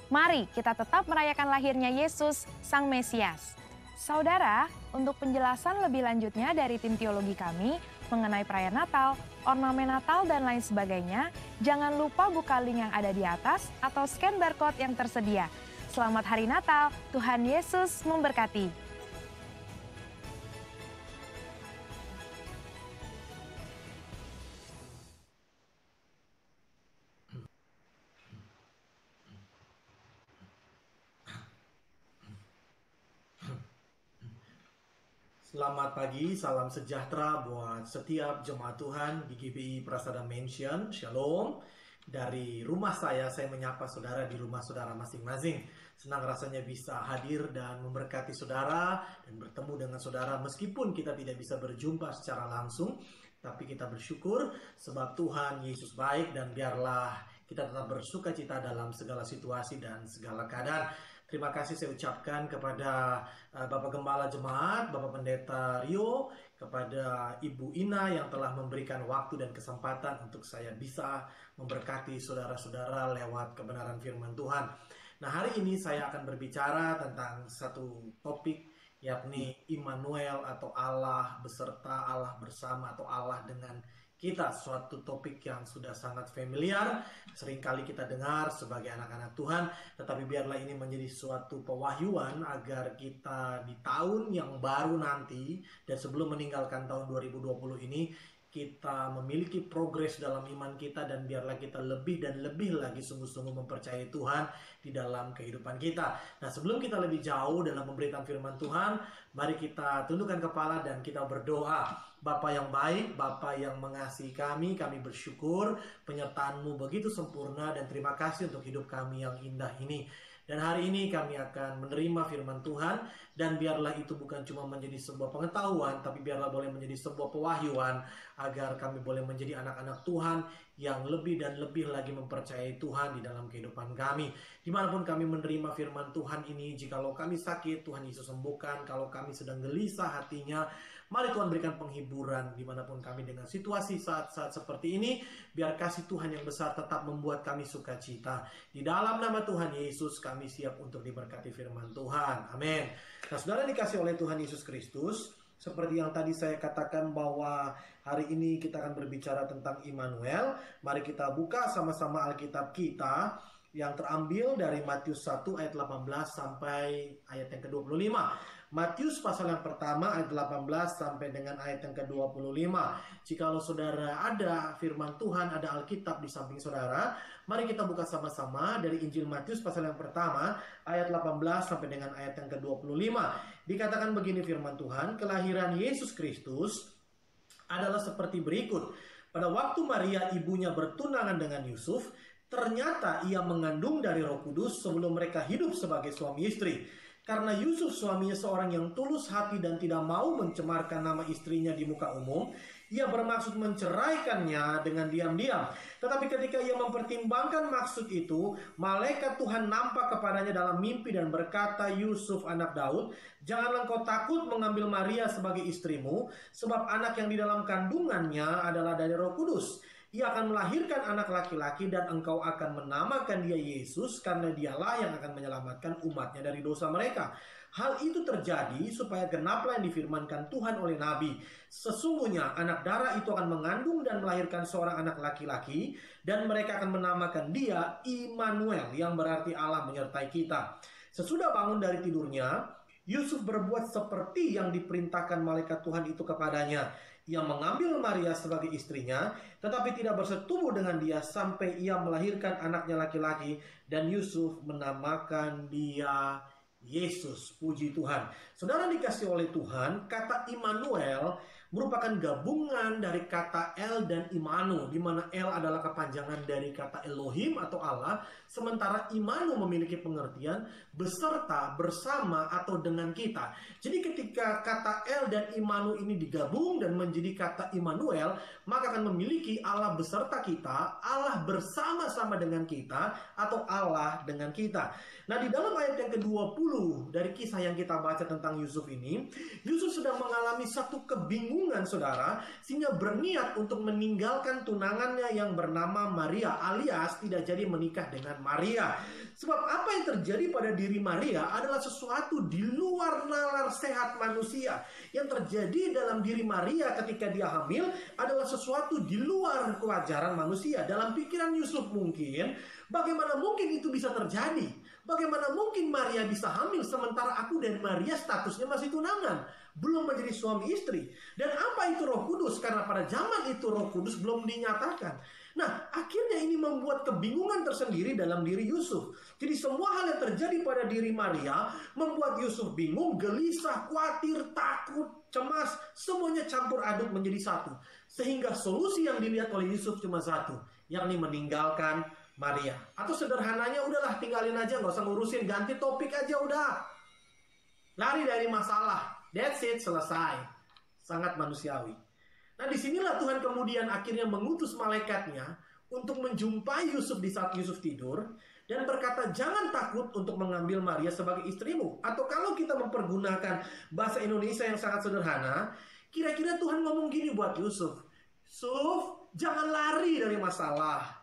S7: Mari kita tetap merayakan lahirnya Yesus, Sang Mesias. Saudara, untuk penjelasan lebih lanjutnya dari tim teologi kami mengenai perayaan Natal, ornamen Natal, dan lain sebagainya, jangan lupa buka link yang ada di atas atau scan barcode yang tersedia. Selamat Hari Natal, Tuhan Yesus memberkati.
S8: Selamat pagi, salam sejahtera buat setiap jemaat Tuhan di GBI Prasada Mansion. Shalom. Dari rumah saya menyapa saudara di rumah saudara masing-masing. Senang rasanya bisa hadir dan memberkati saudara dan bertemu dengan saudara meskipun kita tidak bisa berjumpa secara langsung. Tapi kita bersyukur sebab Tuhan Yesus baik, dan biarlah kita tetap bersuka cita dalam segala situasi dan segala keadaan. Terima kasih saya ucapkan kepada Bapak Gembala Jemaat, Bapak Pendeta Rio, kepada Ibu Ina yang telah memberikan waktu dan kesempatan untuk saya bisa memberkati saudara-saudara lewat kebenaran firman Tuhan. Nah, hari ini saya akan berbicara tentang satu topik yakni Immanuel atau Allah beserta, Allah bersama atau Allah dengan kita. Suatu topik yang sudah sangat familiar, seringkali kita dengar sebagai anak-anak Tuhan, tetapi biarlah ini menjadi suatu pewahyuan agar kita di tahun yang baru nanti dan sebelum meninggalkan tahun 2020 ini, kita memiliki progres dalam iman kita, dan biarlah kita lebih dan lebih lagi sungguh-sungguh mempercayai Tuhan di dalam kehidupan kita. Nah, sebelum kita lebih jauh dalam pemberitaan firman Tuhan, mari kita tundukkan kepala dan kita berdoa. Bapa yang baik, Bapa yang mengasihi kami bersyukur penyertaan-Mu begitu sempurna, dan terima kasih untuk hidup kami yang indah ini. Dan hari ini kami akan menerima firman Tuhan, dan biarlah itu bukan cuma menjadi sebuah pengetahuan, tapi biarlah boleh menjadi sebuah pewahyuan agar kami boleh menjadi anak-anak Tuhan yang lebih dan lebih lagi mempercayai Tuhan di dalam kehidupan kami. Dimanapun kami menerima firman Tuhan ini, jikalau kami sakit, Tuhan Yesus sembuhkan. Kalau kami sedang gelisah hatinya, mari Tuhan berikan penghiburan. Dimanapun kami dengan situasi saat-saat seperti ini, biar kasih Tuhan yang besar tetap membuat kami sukacita. Di dalam nama Tuhan Yesus kami siap untuk diberkati firman Tuhan. Amin. Nah, saudara dikasih oleh Tuhan Yesus Kristus, seperti yang tadi saya katakan bahwa hari ini kita akan berbicara tentang Immanuel. Mari kita buka sama-sama Alkitab kita yang terambil dari Matius 1 ayat 18 sampai ayat yang ke-25. Matius pasal yang pertama ayat 18 sampai dengan ayat yang ke-25. Jikalau saudara ada firman Tuhan, ada Alkitab di samping saudara, mari kita buka sama-sama dari Injil Matius pasal yang pertama ayat 18 sampai dengan ayat yang ke-25. Dikatakan begini firman Tuhan, kelahiran Yesus Kristus adalah seperti berikut. Pada waktu Maria ibunya bertunangan dengan Yusuf, ternyata ia mengandung dari Roh Kudus sebelum mereka hidup sebagai suami istri. Karena Yusuf suaminya seorang yang tulus hati dan tidak mau mencemarkan nama istrinya di muka umum, ia bermaksud menceraikannya dengan diam-diam. Tetapi ketika ia mempertimbangkan maksud itu, malaikat Tuhan nampak kepadanya dalam mimpi dan berkata, Yusuf anak Daud, janganlah engkau takut mengambil Maria sebagai istrimu, sebab anak yang di dalam kandungannya adalah dari Roh Kudus. Ia akan melahirkan anak laki-laki dan engkau akan menamakan dia Yesus, karena dialah yang akan menyelamatkan umatnya dari dosa mereka. Hal itu terjadi supaya genaplah yang difirmankan Tuhan oleh Nabi. Sesungguhnya anak darah itu akan mengandung dan melahirkan seorang anak laki-laki, dan mereka akan menamakan dia Immanuel, yang berarti Allah menyertai kita. Sesudah bangun dari tidurnya, Yusuf berbuat seperti yang diperintahkan malaikat Tuhan itu kepadanya. Ia mengambil Maria sebagai istrinya, tetapi tidak bersetubuh dengan dia sampai ia melahirkan anaknya laki-laki, dan Yusuf menamakan dia Yesus. Puji Tuhan. Saudara dikasih oleh Tuhan, kata Immanuel merupakan gabungan dari kata El dan Imanu, di mana El adalah kepanjangan dari kata Elohim atau Allah, sementara Imanu memiliki pengertian beserta, bersama, atau dengan kita. Jadi ketika kata El dan Imanu ini digabung dan menjadi kata Immanuel, maka akan memiliki Allah beserta kita, Allah bersama-sama dengan kita, atau Allah dengan kita. Nah, di dalam ayat yang ke-20 dari kisah yang kita baca tentang Yusuf ini, Yusuf sedang mengalami satu kebingungan, saudara, sehingga berniat untuk meninggalkan tunangannya yang bernama Maria, alias tidak jadi menikah dengan Maria. Sebab apa yang terjadi pada diri Maria adalah sesuatu di luar nalar sehat manusia. Yang terjadi dalam diri Maria ketika dia hamil adalah sesuatu di luar kewajaran manusia. Dalam pikiran Yusuf mungkin, bagaimana mungkin itu bisa terjadi? Bagaimana mungkin Maria bisa hamil sementara aku dan Maria statusnya masih tunangan, belum menjadi suami istri? Dan apa itu Roh Kudus? Karena pada zaman itu Roh Kudus belum dinyatakan. Nah, akhirnya ini membuat kebingungan tersendiri dalam diri Yusuf. Jadi semua hal yang terjadi pada diri Maria membuat Yusuf bingung, gelisah, khawatir, takut, cemas, semuanya campur aduk menjadi satu. Sehingga solusi yang dilihat oleh Yusuf cuma satu, yakni meninggalkan Maria. Atau sederhananya, udahlah tinggalin aja, nggak usah ngurusin, ganti topik aja udah. Lari dari masalah, that's it, selesai. Sangat manusiawi. Nah, disinilah Tuhan kemudian akhirnya mengutus malaikatnya untuk menjumpai Yusuf di saat Yusuf tidur dan berkata, jangan takut untuk mengambil Maria sebagai istrimu. Atau kalau kita mempergunakan bahasa Indonesia yang sangat sederhana, kira-kira Tuhan ngomong gini buat Yusuf, Yusuf, jangan lari dari masalah.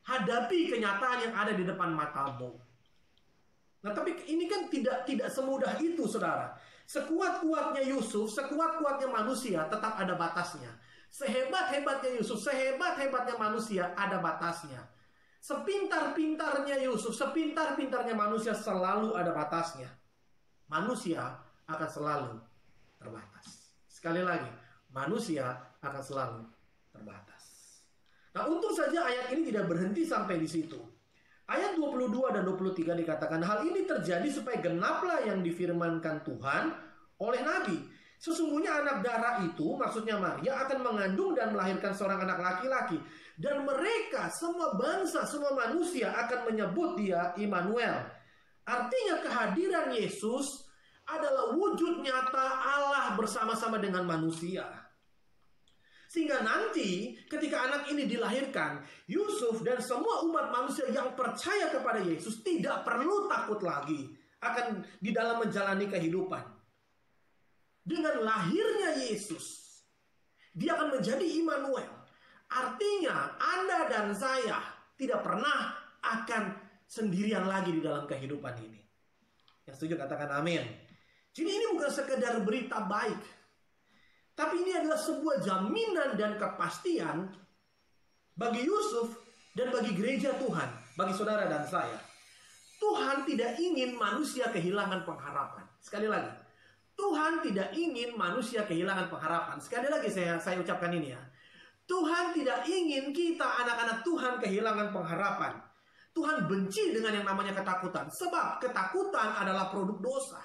S8: Hadapi kenyataan yang ada di depan matamu. Nah, tapi ini kan tidak semudah itu, saudara. Sekuat-kuatnya Yusuf, sekuat-kuatnya manusia tetap ada batasnya. Sehebat-hebatnya Yusuf, sehebat-hebatnya manusia ada batasnya. Sepintar-pintarnya Yusuf, sepintar-pintarnya manusia selalu ada batasnya. Manusia akan selalu terbatas. Sekali lagi, manusia akan selalu terbatas. Nah, untung saja ayat ini tidak berhenti sampai di situ. Ayat 22 dan 23 dikatakan, hal ini terjadi supaya genaplah yang difirmankan Tuhan oleh Nabi. Sesungguhnya anak darah itu, maksudnya Maria, akan mengandung dan melahirkan seorang anak laki-laki. Dan mereka, semua bangsa, semua manusia akan menyebut dia Immanuel. Artinya kehadiran Yesus adalah wujud nyata Allah bersama-sama dengan manusia. Sehingga nanti ketika anak ini dilahirkan, Yusuf dan semua umat manusia yang percaya kepada Yesus tidak perlu takut lagi akan di dalam menjalani kehidupan. Dengan lahirnya Yesus, dia akan menjadi Immanuel. Artinya Anda dan saya tidak pernah akan sendirian lagi di dalam kehidupan ini. Yang setuju katakan amin. Jadi ini bukan sekedar berita baik, tapi ini adalah sebuah jaminan dan kepastian bagi Yusuf dan bagi gereja Tuhan, bagi saudara dan saya. Tuhan tidak ingin manusia kehilangan pengharapan. Sekali lagi, Tuhan tidak ingin manusia kehilangan pengharapan. Sekali lagi saya ucapkan ini ya. Tuhan tidak ingin kita anak-anak Tuhan kehilangan pengharapan. Tuhan benci dengan yang namanya ketakutan. Sebab ketakutan adalah produk dosa.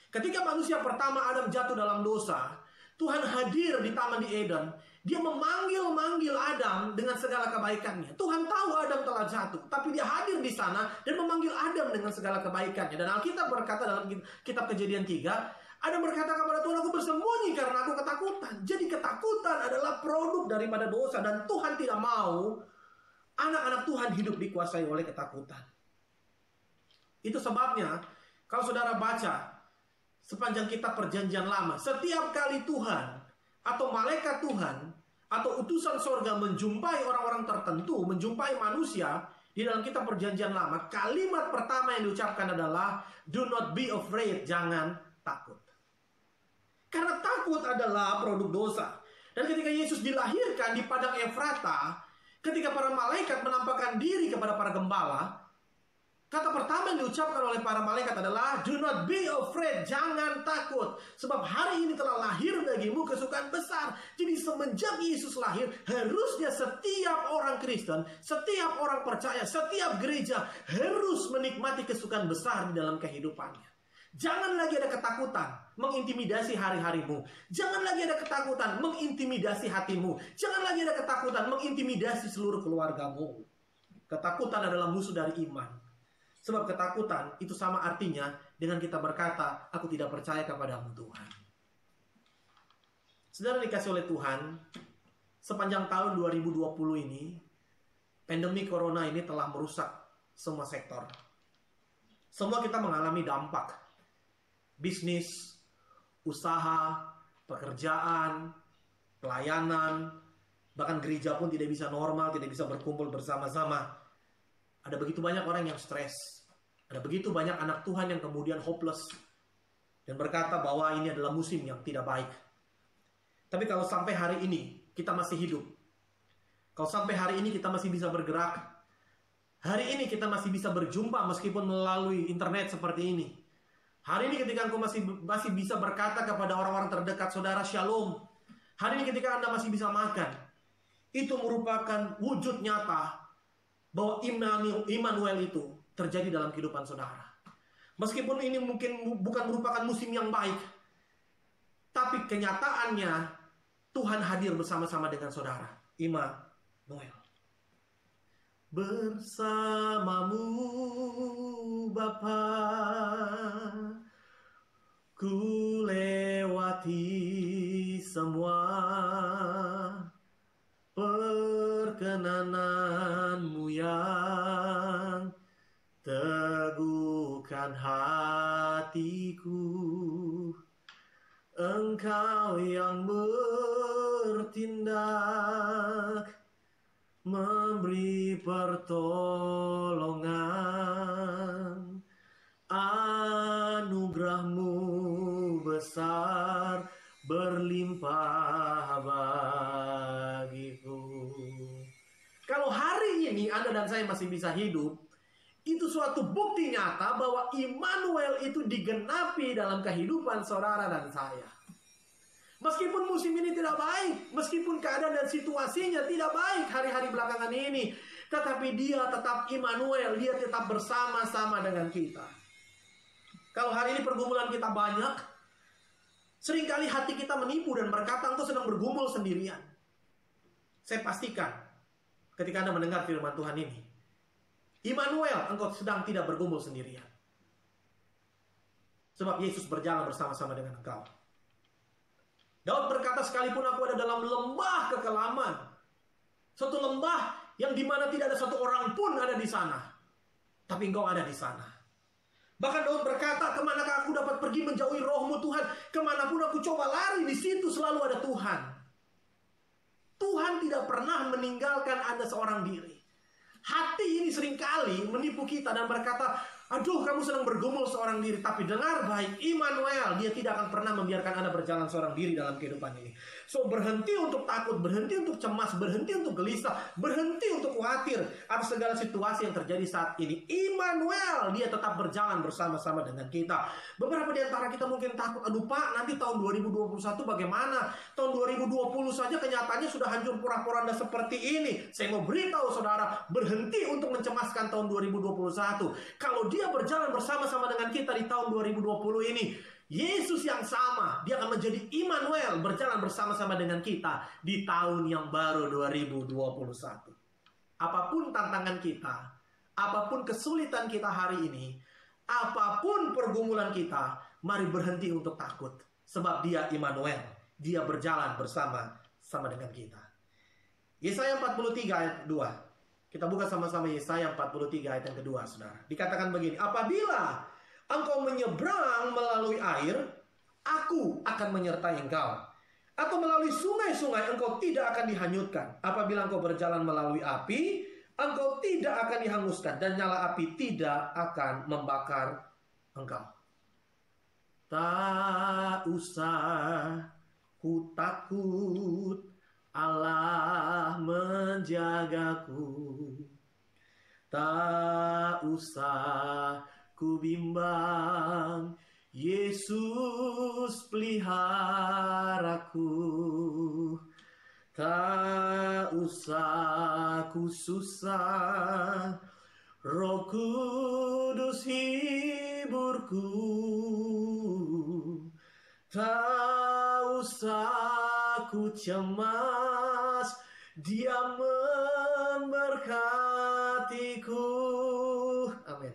S8: Ketika manusia pertama Adam jatuh dalam dosa, Tuhan hadir di Taman di Eden. Dia memanggil Adam dengan segala kebaikannya. Tuhan tahu Adam telah jatuh, tapi dia hadir di sana dan memanggil Adam dengan segala kebaikannya. Dan Alkitab berkata dalam kitab Kejadian 3, Adam berkata kepada Tuhan, aku bersembunyi karena aku ketakutan. Jadi ketakutan adalah produk daripada dosa. Dan Tuhan tidak mau anak-anak Tuhan hidup dikuasai oleh ketakutan. Itu sebabnya kalau saudara baca sepanjang kitab Perjanjian Lama, setiap kali Tuhan atau malaikat Tuhan atau utusan sorga menjumpai orang-orang tertentu, menjumpai manusia di dalam kitab Perjanjian Lama, kalimat pertama yang diucapkan adalah do not be afraid, jangan takut. Karena takut adalah produk dosa. Dan ketika Yesus dilahirkan di padang Efrata, ketika para malaikat menampakkan diri kepada para gembala, kata pertama yang diucapkan oleh para malaikat adalah do not be afraid, jangan takut. Sebab hari ini telah lahir bagimu kesukaan besar. Jadi semenjak Yesus lahir, harusnya setiap orang Kristen, setiap orang percaya, setiap gereja harus menikmati kesukaan besar di dalam kehidupannya. Jangan lagi ada ketakutan mengintimidasi hari-harimu. Jangan lagi ada ketakutan mengintimidasi hatimu. Jangan lagi ada ketakutan mengintimidasi seluruh keluargamu. Ketakutan adalah musuh dari iman. Sebab ketakutan itu sama artinya dengan kita berkata, aku tidak percaya kepadamu Tuhan. Saudara dikasih oleh Tuhan, sepanjang tahun 2020 ini, pandemi corona ini telah merusak semua sektor. Semua kita mengalami dampak. Bisnis, usaha, pekerjaan, pelayanan, bahkan gereja pun tidak bisa normal, tidak bisa berkumpul bersama-sama. Ada begitu banyak orang yang stres. Ada begitu banyak anak Tuhan yang kemudian hopeless. Dan berkata bahwa ini adalah musim yang tidak baik. Tapi kalau sampai hari ini kita masih hidup. Kalau sampai hari ini kita masih bisa bergerak. Hari ini kita masih bisa berjumpa meskipun melalui internet seperti ini. Hari ini ketika engkau masih bisa berkata kepada orang-orang terdekat saudara shalom. Hari ini ketika Anda masih bisa makan. Itu merupakan wujud nyata bahwa Immanuel itu terjadi dalam kehidupan saudara. Meskipun ini mungkin bukan merupakan musim yang baik, tapi kenyataannya Tuhan hadir bersama-sama dengan saudara. Immanuel. Bersamamu Bapa, ku lewati semua perkenananmu yang teguhkan hatiku. Engkau yang bertindak, memberi pertolongan, anugerah-Mu besar berlimpah bagiku. Kalau hari ini Anda dan saya masih bisa hidup, itu suatu bukti nyata bahwa Immanuel itu digenapi dalam kehidupan saudara dan saya. Meskipun musim ini tidak baik, meskipun keadaan dan situasinya tidak baik hari-hari belakangan ini, tetapi dia tetap Immanuel, dia tetap bersama-sama dengan kita. Kalau hari ini pergumulan kita banyak, seringkali hati kita menipu dan berkata engkau sedang bergumul sendirian. Saya pastikan ketika Anda mendengar firman Tuhan ini, Immanuel, engkau sedang tidak bergumul sendirian. Sebab Yesus berjalan bersama-sama dengan engkau. Daud berkata, sekalipun aku ada dalam lembah kekelaman, suatu lembah yang dimana tidak ada satu orang pun ada di sana, tapi engkau ada di sana. Bahkan Daud berkata, kemanakah aku dapat pergi menjauhi rohmu Tuhan? Kemanapun aku coba lari, di situ selalu ada Tuhan. Tuhan tidak pernah meninggalkan Anda seorang diri. Hati ini seringkali menipu kita dan berkata, aduh kamu sedang bergumul seorang diri. Tapi dengar baik, Immanuel, dia tidak akan pernah membiarkan Anda berjalan seorang diri dalam kehidupan ini. So berhenti untuk takut, berhenti untuk cemas, berhenti untuk gelisah, berhenti untuk khawatir atas segala situasi yang terjadi saat ini. Immanuel, dia tetap berjalan bersama-sama dengan kita. Beberapa di antara kita mungkin takut, aduh Pak, nanti tahun 2021 bagaimana? Tahun 2020 saja kenyataannya sudah hancur pura-poranda seperti ini. Saya mau beritahu saudara, berhenti untuk mencemaskan tahun 2021. Kalau dia berjalan bersama-sama dengan kita di tahun 2020 ini, Yesus yang sama, dia akan menjadi Immanuel, berjalan bersama-sama dengan kita di tahun yang baru 2021. Apapun tantangan kita, apapun kesulitan kita hari ini, apapun pergumulan kita, mari berhenti untuk takut. Sebab dia Immanuel, dia berjalan bersama-sama dengan kita. Yesaya 43 ayat 2. Kita buka sama-sama Yesaya 43 ayat yang kedua, saudara. Dikatakan begini, apabila engkau menyeberang melalui air, aku akan menyertai engkau. Atau melalui sungai-sungai, engkau tidak akan dihanyutkan. Apabila engkau berjalan melalui api, engkau tidak akan dihanguskan. Dan nyala api tidak akan membakar engkau. Tak usah ku takut, Allah menjagaku. Tak usah ku bimbang, Yesus peliharaku. Tak usah ku susah, Roh Kudus hiburku. Tak usah ku cemas, Dia memberkatiku. Amin.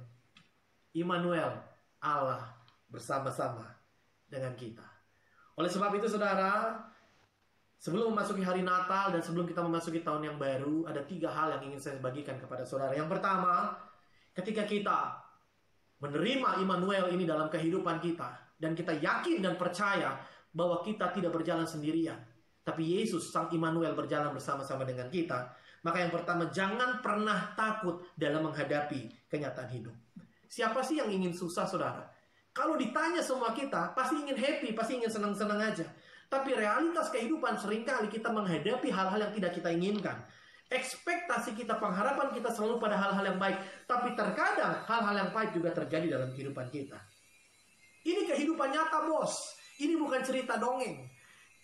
S8: Immanuel, Allah bersama-sama dengan kita. Oleh sebab itu saudara, sebelum memasuki hari Natal dan sebelum kita memasuki tahun yang baru, ada 3 hal yang ingin saya bagikan kepada saudara. Yang pertama, ketika kita menerima Immanuel ini dalam kehidupan kita, dan kita yakin dan percaya bahwa kita tidak berjalan sendirian, tapi Yesus Sang Immanuel berjalan bersama-sama dengan kita, maka yang pertama, jangan pernah takut dalam menghadapi kenyataan hidup. Siapa sih yang ingin susah, saudara? Kalau ditanya semua kita, pasti ingin happy, pasti ingin senang-senang aja. Tapi realitas kehidupan seringkali kita menghadapi hal-hal yang tidak kita inginkan. Ekspektasi kita, pengharapan kita selalu pada hal-hal yang baik. Tapi terkadang hal-hal yang baik juga terjadi dalam kehidupan kita. Ini kehidupan nyata, bos. Ini bukan cerita dongeng.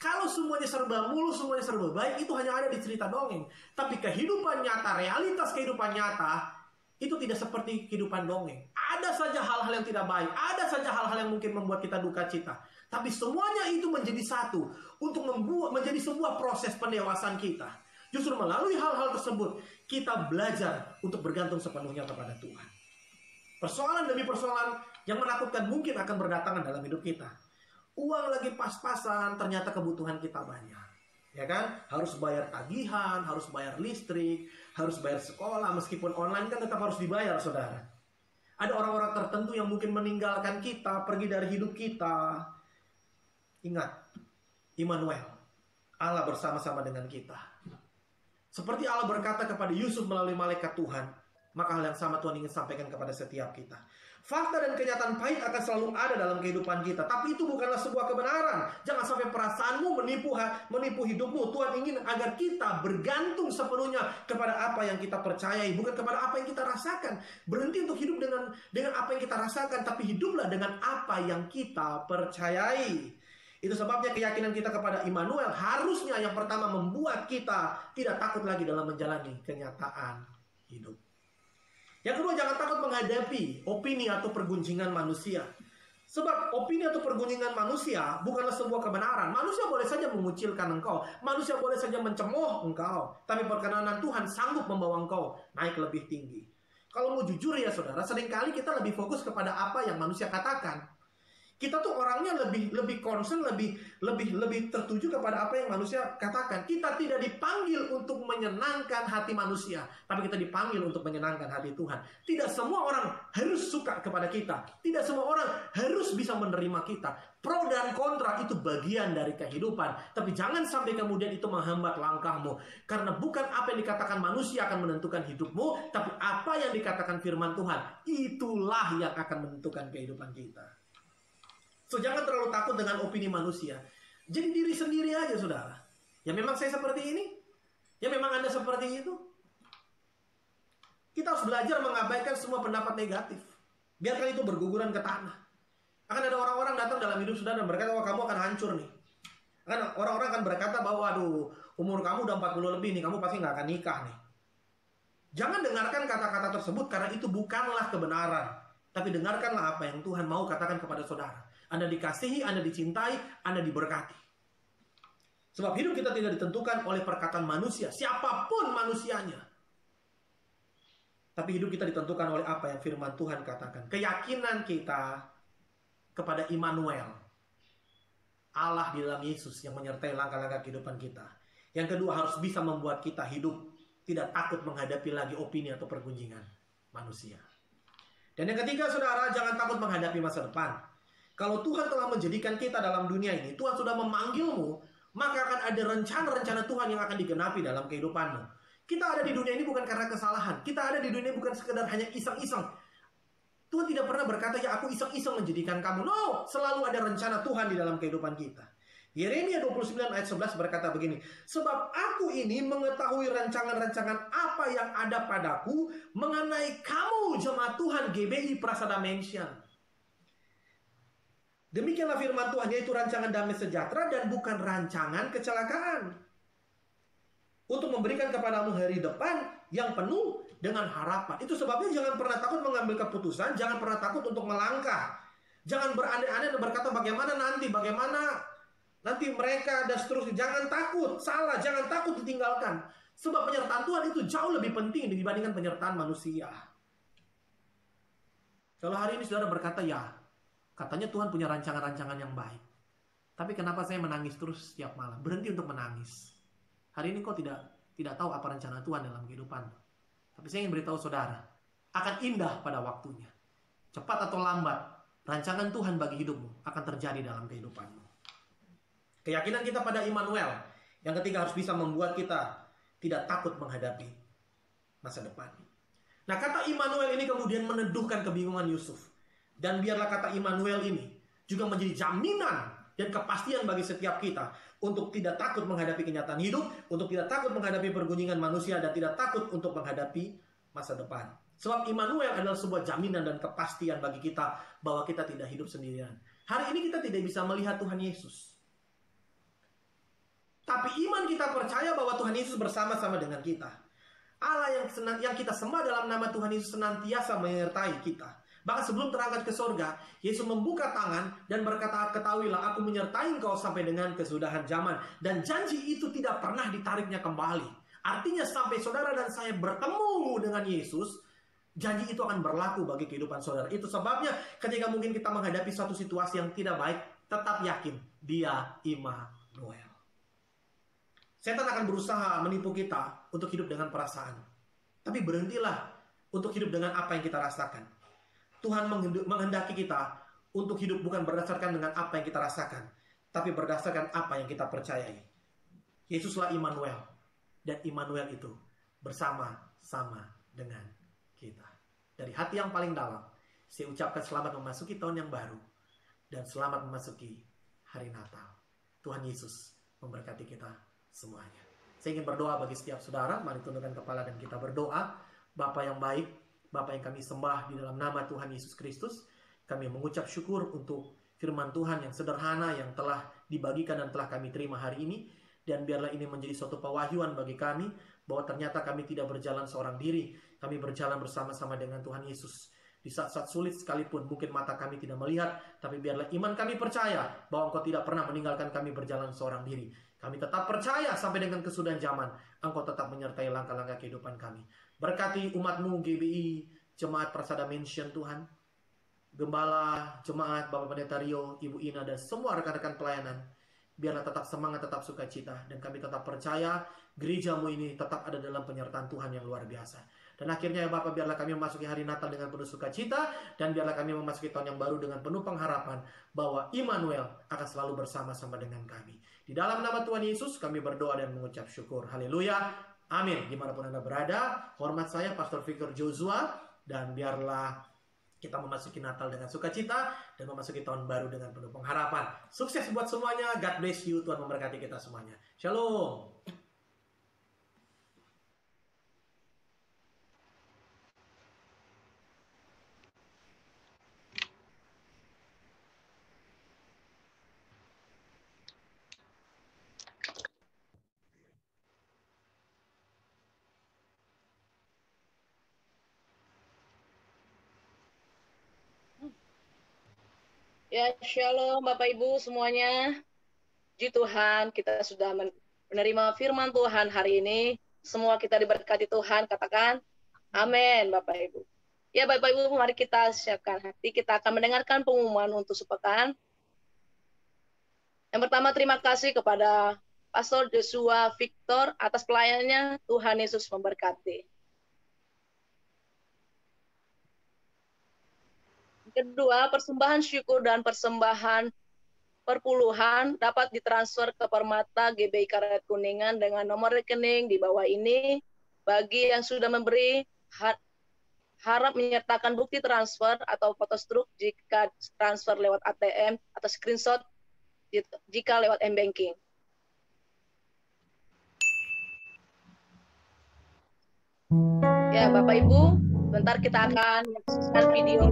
S8: Kalau semuanya serba mulus, semuanya serba baik, itu hanya ada di cerita dongeng. Tapi kehidupan nyata, realitas kehidupan nyata, itu tidak seperti kehidupan dongeng. Ada saja hal-hal yang tidak baik. Ada saja hal-hal yang mungkin membuat kita duka cita. Tapi semuanya itu menjadi satu. Untuk menjadi sebuah proses pendewasaan kita. Justru melalui hal-hal tersebut, kita belajar untuk bergantung sepenuhnya kepada Tuhan. Persoalan demi persoalan yang menakutkan mungkin akan berdatangan dalam hidup kita. Uang lagi pas-pasan, ternyata kebutuhan kita banyak. Ya kan? Harus bayar tagihan, harus bayar listrik, harus bayar sekolah. Meskipun online kan tetap harus dibayar, saudara. Ada orang-orang tertentu yang mungkin meninggalkan kita, pergi dari hidup kita. Ingat, Immanuel, Allah bersama-sama dengan kita. Seperti Allah berkata kepada Yusuf melalui malaikat Tuhan, maka hal yang sama Tuhan ingin sampaikan kepada setiap kita. Fakta dan kenyataan pahit akan selalu ada dalam kehidupan kita. Tapi itu bukanlah sebuah kebenaran. Jangan sampai perasaanmu menipu hidupmu. Tuhan ingin agar kita bergantung sepenuhnya kepada apa yang kita percayai, bukan kepada apa yang kita rasakan. Berhenti untuk hidup dengan apa yang kita rasakan, tapi hiduplah dengan apa yang kita percayai. Itu sebabnya keyakinan kita kepada Immanuel harusnya yang pertama membuat kita tidak takut lagi dalam menjalani kenyataan hidup. Yang kedua, jangan takut menghadapi opini atau pergunjingan manusia. Sebab opini atau pergunjingan manusia bukanlah sebuah kebenaran. Manusia boleh saja mengucilkan engkau. Manusia boleh saja mencemooh engkau. Tapi perkenanan Tuhan sanggup membawa engkau naik lebih tinggi. Kalau mau jujur ya saudara, seringkali kita lebih fokus kepada apa yang manusia katakan. Kita tuh orangnya lebih concern, lebih tertuju kepada apa yang manusia katakan. Kita tidak dipanggil untuk menyenangkan hati manusia, tapi kita dipanggil untuk menyenangkan hati Tuhan. Tidak semua orang harus suka kepada kita. Tidak semua orang harus bisa menerima kita. Pro dan kontra itu bagian dari kehidupan. Tapi jangan sampai kemudian itu menghambat langkahmu. Karena bukan apa yang dikatakan manusia akan menentukan hidupmu, tapi apa yang dikatakan firman Tuhan, itulah yang akan menentukan kehidupan kita. So, jangan terlalu takut dengan opini manusia. Jadi diri sendiri aja, saudara. Ya memang saya seperti ini. Ya memang Anda seperti itu. Kita harus belajar mengabaikan semua pendapat negatif. Biarkan itu berguguran ke tanah. Akan ada orang-orang datang dalam hidup saudara dan berkata, wah kamu akan hancur nih. Akan orang-orang akan berkata bahwa, aduh, umur kamu udah 40 lebih nih, kamu pasti nggak akan nikah nih. Jangan dengarkan kata-kata tersebut karena itu bukanlah kebenaran. Tapi dengarkanlah apa yang Tuhan mau katakan kepada saudara. Anda dikasihi, Anda dicintai, Anda diberkati. Sebab hidup kita tidak ditentukan oleh perkataan manusia, siapapun manusianya. Tapi hidup kita ditentukan oleh apa yang firman Tuhan katakan. Keyakinan kita kepada Immanuel, Allah di dalam Yesus yang menyertai langkah-langkah kehidupan kita. Yang kedua, harus bisa membuat kita hidup tidak takut menghadapi lagi opini atau pergunjingan manusia. Dan yang ketiga, saudara, jangan takut menghadapi masa depan. Kalau Tuhan telah menjadikan kita dalam dunia ini, Tuhan sudah memanggilmu, maka akan ada rencana-rencana Tuhan yang akan digenapi dalam kehidupanmu. Kita ada di dunia ini bukan karena kesalahan. Kita ada di dunia ini bukan sekedar hanya iseng-iseng. Tuhan tidak pernah berkata, ya aku iseng-iseng menjadikan kamu. No, selalu ada rencana Tuhan di dalam kehidupan kita. Yeremia 29 ayat 11 berkata begini, sebab aku ini mengetahui rancangan-rancangan apa yang ada padaku mengenai kamu, jemaat Tuhan GBI Prasada Mansion. Demikianlah firman Tuhan, yaitu rancangan damai sejahtera dan bukan rancangan kecelakaan. Untuk memberikan kepadamu hari depan yang penuh dengan harapan. Itu sebabnya jangan pernah takut mengambil keputusan, jangan pernah takut untuk melangkah. Jangan berandai-andai dan berkata bagaimana nanti mereka dan seterusnya. Jangan takut, salah, jangan takut ditinggalkan. Sebab penyertaan Tuhan itu jauh lebih penting dibandingkan penyertaan manusia. Kalau hari ini saudara berkata, ya, katanya Tuhan punya rancangan-rancangan yang baik. Tapi kenapa saya menangis terus setiap malam? Berhenti untuk menangis. Hari ini kau tidak tahu apa rencana Tuhan dalam kehidupan. Tapi saya ingin beritahu saudara, akan indah pada waktunya. Cepat atau lambat, rancangan Tuhan bagi hidupmu akan terjadi dalam kehidupanmu. Keyakinan kita pada Immanuel, yang ketiga harus bisa membuat kita tidak takut menghadapi masa depan. Nah, kata Immanuel ini kemudian meneduhkan kebingungan Yusuf. Dan biarlah kata Immanuel ini juga menjadi jaminan dan kepastian bagi setiap kita untuk tidak takut menghadapi kenyataan hidup, untuk tidak takut menghadapi pergunjingan manusia, dan tidak takut untuk menghadapi masa depan. Sebab Immanuel adalah sebuah jaminan dan kepastian bagi kita bahwa kita tidak hidup sendirian. Hari ini kita tidak bisa melihat Tuhan Yesus. Tapi iman kita percaya bahwa Tuhan Yesus bersama-sama dengan kita. Allah yang kita sembah dalam nama Tuhan Yesus senantiasa menyertai kita. Bahkan sebelum terangkat ke sorga, Yesus membuka tangan dan berkata, ketahuilah aku menyertai engkau sampai dengan kesudahan zaman. Dan janji itu tidak pernah ditariknya kembali. Artinya sampai saudara dan saya bertemu dengan Yesus, janji itu akan berlaku bagi kehidupan saudara. Itu sebabnya ketika mungkin kita menghadapi suatu situasi yang tidak baik, tetap yakin dia Immanuel. Setan akan berusaha menipu kita untuk hidup dengan perasaan. Tapi berhentilah untuk hidup dengan apa yang kita rasakan. Tuhan menghendaki kita untuk hidup bukan berdasarkan dengan apa yang kita rasakan, tapi berdasarkan apa yang kita percayai. Yesuslah Immanuel, dan Immanuel itu bersama-sama dengan kita. Dari hati yang paling dalam, Saya ucapkan selamat memasuki tahun yang baru dan selamat memasuki hari Natal. Tuhan Yesus memberkati kita semuanya. Saya ingin berdoa bagi setiap saudara. Mari tundukkan kepala dan kita berdoa. Bapa yang baik, Bapa yang kami sembah di dalam nama Tuhan Yesus Kristus, kami mengucap syukur untuk firman Tuhan yang sederhana yang telah dibagikan dan telah kami terima hari ini. Dan biarlah ini menjadi suatu pewahyuan bagi kami bahwa ternyata kami tidak berjalan seorang diri. Kami berjalan bersama-sama dengan Tuhan Yesus. Di saat-saat sulit sekalipun mungkin mata kami tidak melihat, tapi biarlah iman kami percaya bahwa Engkau tidak pernah meninggalkan kami berjalan seorang diri. Kami tetap percaya sampai dengan kesudahan zaman Engkau tetap menyertai langkah-langkah kehidupan kami. Berkati umat-Mu GBI, Jemaat Prasada Mansion Tuhan, Gembala, Jemaat, Bapak Pendeta Rio, Ibu Ina, dan semua rekan-rekan pelayanan. Biarlah tetap semangat, tetap sukacita, dan kami tetap percaya gereja-Mu ini tetap ada dalam penyertaan Tuhan yang luar biasa. Dan akhirnya ya Bapak, biarlah kami memasuki hari Natal dengan penuh sukacita, dan biarlah kami memasuki tahun yang baru dengan penuh pengharapan bahwa Immanuel akan selalu bersama-sama dengan kami. Di dalam nama Tuhan Yesus kami berdoa dan mengucap syukur. Haleluya. Amin. Dimanapun Anda berada, hormat saya Pastor Victor Joshua, dan biarlah kita memasuki Natal dengan sukacita dan memasuki tahun baru dengan penuh pengharapan. Sukses buat semuanya. God bless you. Tuhan memberkati kita semuanya. Shalom.
S1: Ya, shalom Bapak Ibu semuanya. Puji Tuhan, kita sudah menerima firman Tuhan hari ini. Semua kita diberkati Tuhan, katakan amin Bapak Ibu. Ya Bapak Ibu, mari kita siapkan hati. Kita akan mendengarkan pengumuman untuk sepekan. Yang pertama, terima kasih kepada Pastor Joshua Victor atas pelayanannya. Tuhan Yesus memberkati. Kedua, persembahan syukur dan persembahan perpuluhan dapat ditransfer ke Permata GBI Karet Kuningan dengan nomor rekening di bawah ini. Bagi yang sudah memberi, harap menyertakan bukti transfer atau foto struk jika transfer lewat ATM atau screenshot jika lewat M-Banking. Ya, Bapak Ibu, bentar kita akan menyaksikan video.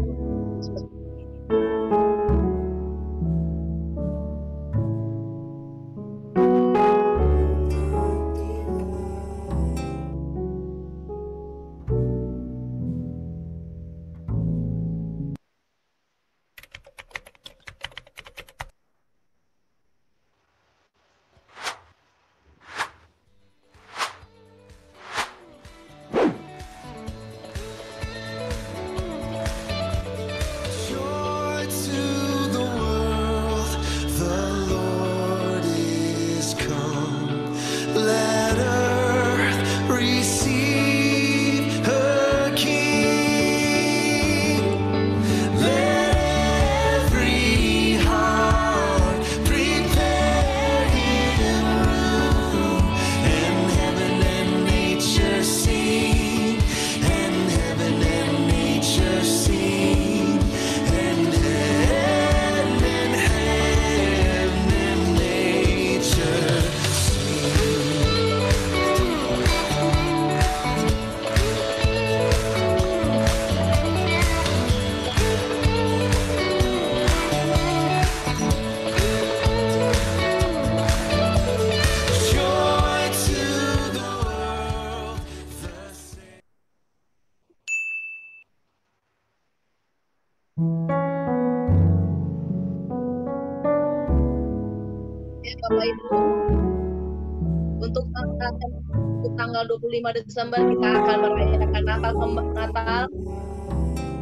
S5: Joy to the world, the Lord is come. Let earth receive her King. Let every heart prepare Him room, and heaven and nature sing, and heaven and nature sing, and heaven and nature joy to the world.
S1: Ya, Bapak Ibu, untuk tanggal 25 Desember kita akan merayakan Natal.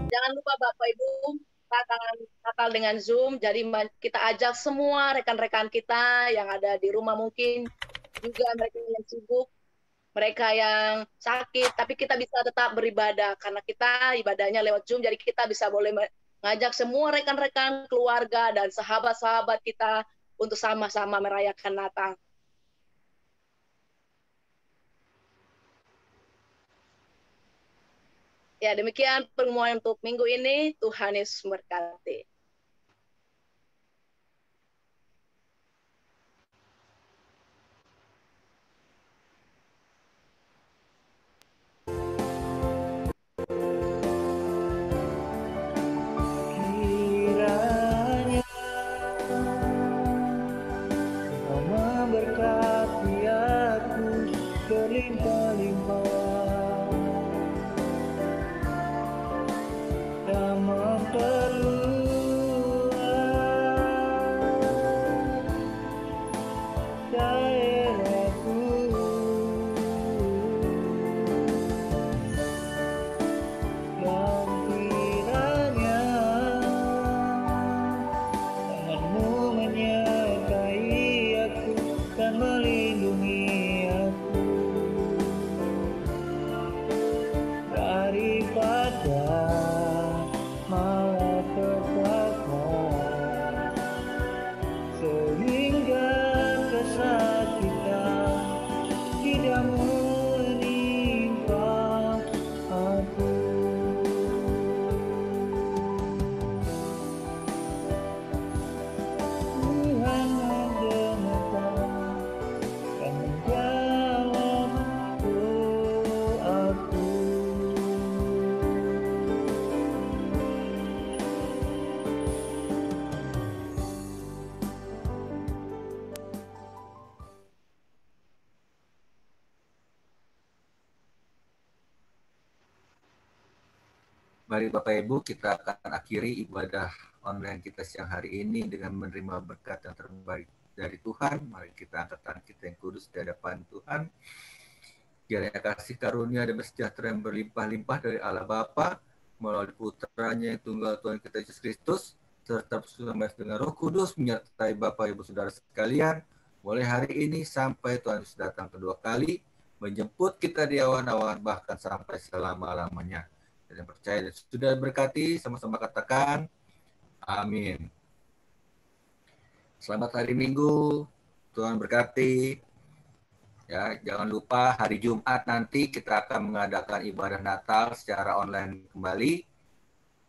S1: Jangan lupa Bapak Ibu, kita akan Natal dengan Zoom. Jadi kita ajak semua rekan-rekan kita yang ada di rumah, mungkin juga mereka yang sibuk, mereka yang sakit, tapi kita bisa tetap beribadah karena kita ibadahnya lewat Zoom. Jadi kita bisa boleh mengajak semua rekan-rekan, keluarga, dan sahabat-sahabat kita untuk sama-sama merayakan Natal. Ya, demikian pengumuman untuk minggu ini. Tuhan Yesus memberkati.
S5: Kiranya Kau memberkati aku berlimpah-limpah dan memperluas daerahku. Dan kiranya tanganmu menyertai aku dan melindungi aku daripada malapetaka, sehingga kesakitan tidak menimpa aku. Tuhan mendengarkan dan menjawab doaku.
S6: Mari Bapak Ibu, kita akan akhiri ibadah online kita siang hari ini dengan menerima berkat yang terbaik dari Tuhan. Mari kita angkat tangan kita yang kudus di hadapan Tuhan. Kiranya kasih karunia dan sejahtera yang berlimpah-limpah dari Allah Bapa melalui putranya yang tunggal Tuhan kita Yesus Kristus serta bersama dengan Roh Kudus menyertai Bapak Ibu Saudara sekalian mulai hari ini sampai Tuhan Yesus datang kedua kali menjemput kita di awan-awan bahkan sampai selama-lamanya. Dan yang percaya dan sudah berkati sama-sama katakan amin. Selamat hari Minggu, Tuhan berkati. Ya, jangan lupa hari Jumat nanti kita akan mengadakan ibadah Natal secara online kembali.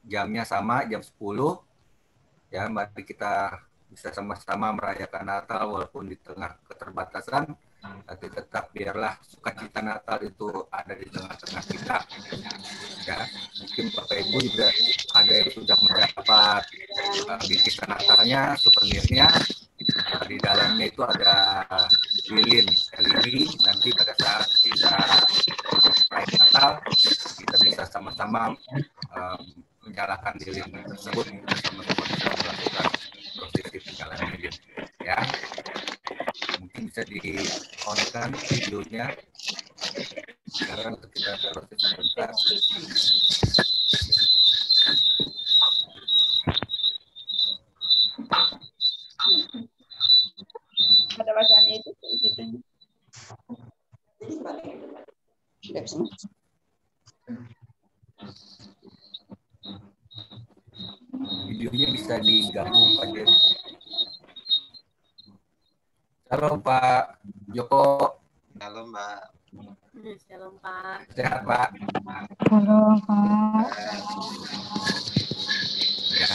S6: Jamnya sama, jam 10. Ya, mari kita bisa sama-sama merayakan Natal walaupun di tengah keterbatasan. Tapi tetap biarlah sukacita Natal itu ada di tengah-tengah kita. Ya, mungkin Bapak Ibu juga ada yang sudah mendapat bingkisan Natalnya, souvenirnya. Di dalamnya itu ada lilin LED. Nanti pada saat kita merayakan Natal, kita bisa sama-sama menyalakan lilin tersebut. Kita sama-sama bisa melakukan prosesi penyalakan lilin. Ya, mungkin bisa di-on-kan videonya. Sekarang untuk kita proses sebentar.
S9: Ada bacaannya itu di situ. Tidak bisa.
S6: Videonya bisa digabung pada. Halo Pak Joko.
S10: Halo Mbak.
S11: Shalom Pak.
S6: Sehat Pak.
S9: Halo Pak.
S6: Ya.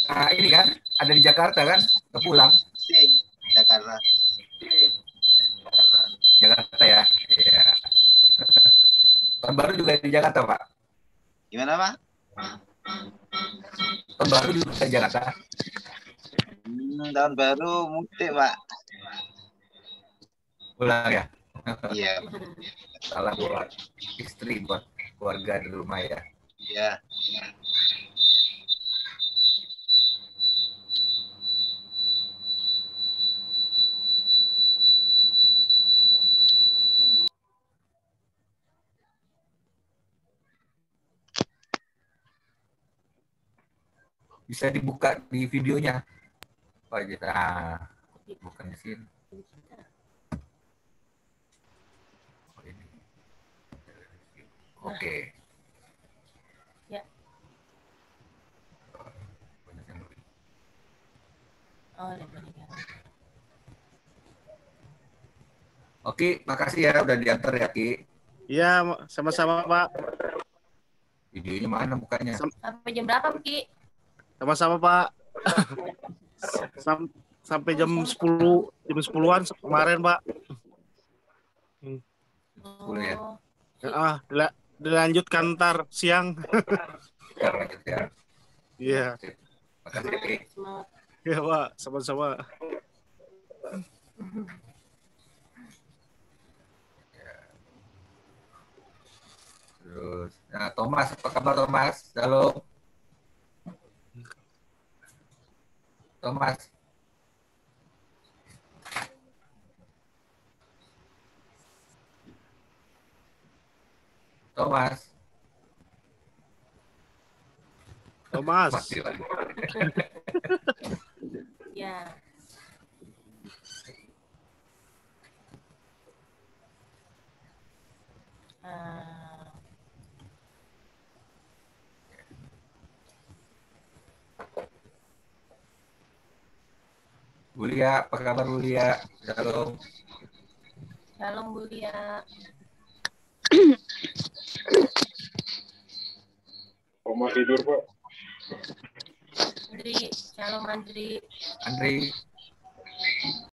S6: Nah, ini kan ada di Jakarta kan? Pulang.
S10: Si, Jakarta.
S6: Jakarta ya. Iya. Tahun baru juga di Jakarta Pak.
S10: Gimana Pak?
S6: Tahun baru juga di Jakarta.
S10: Tahun baru mudik Pak.
S6: Pulang ya.
S10: Iya.
S6: Salah buat istri, buat keluarga di rumah ya.
S10: Iya.
S6: Bisa dibuka di videonya. Pak kita bukan di sini. Oh, ini. Oke.
S11: Ya. Oh,
S6: Oke, makasih ya udah diantar ya Ki.
S12: Iya, sama-sama Pak.
S6: Videonya mana mukanya?
S11: Sampai jam berapa, Ki?
S12: Sama-sama Pak. Sampai jam 10-an kemarin Pak.
S6: 10 ya.
S12: Dilanjutkan ntar siang.
S6: Lanjut ya.
S12: Iya.
S6: Makasih.
S12: Iya Pak, sama-sama.
S6: Terus, nah Thomas, apa kabar Thomas? Halo. Thomas. Thomas.
S12: Thomas.
S6: Mati lagi.
S11: Ya.
S6: Bulia, apa kabar Bulia? Shalom.
S11: Shalom Bu Lia.
S13: Oma tidur, Pak.
S11: Andri, shalom Andri.
S6: Andri.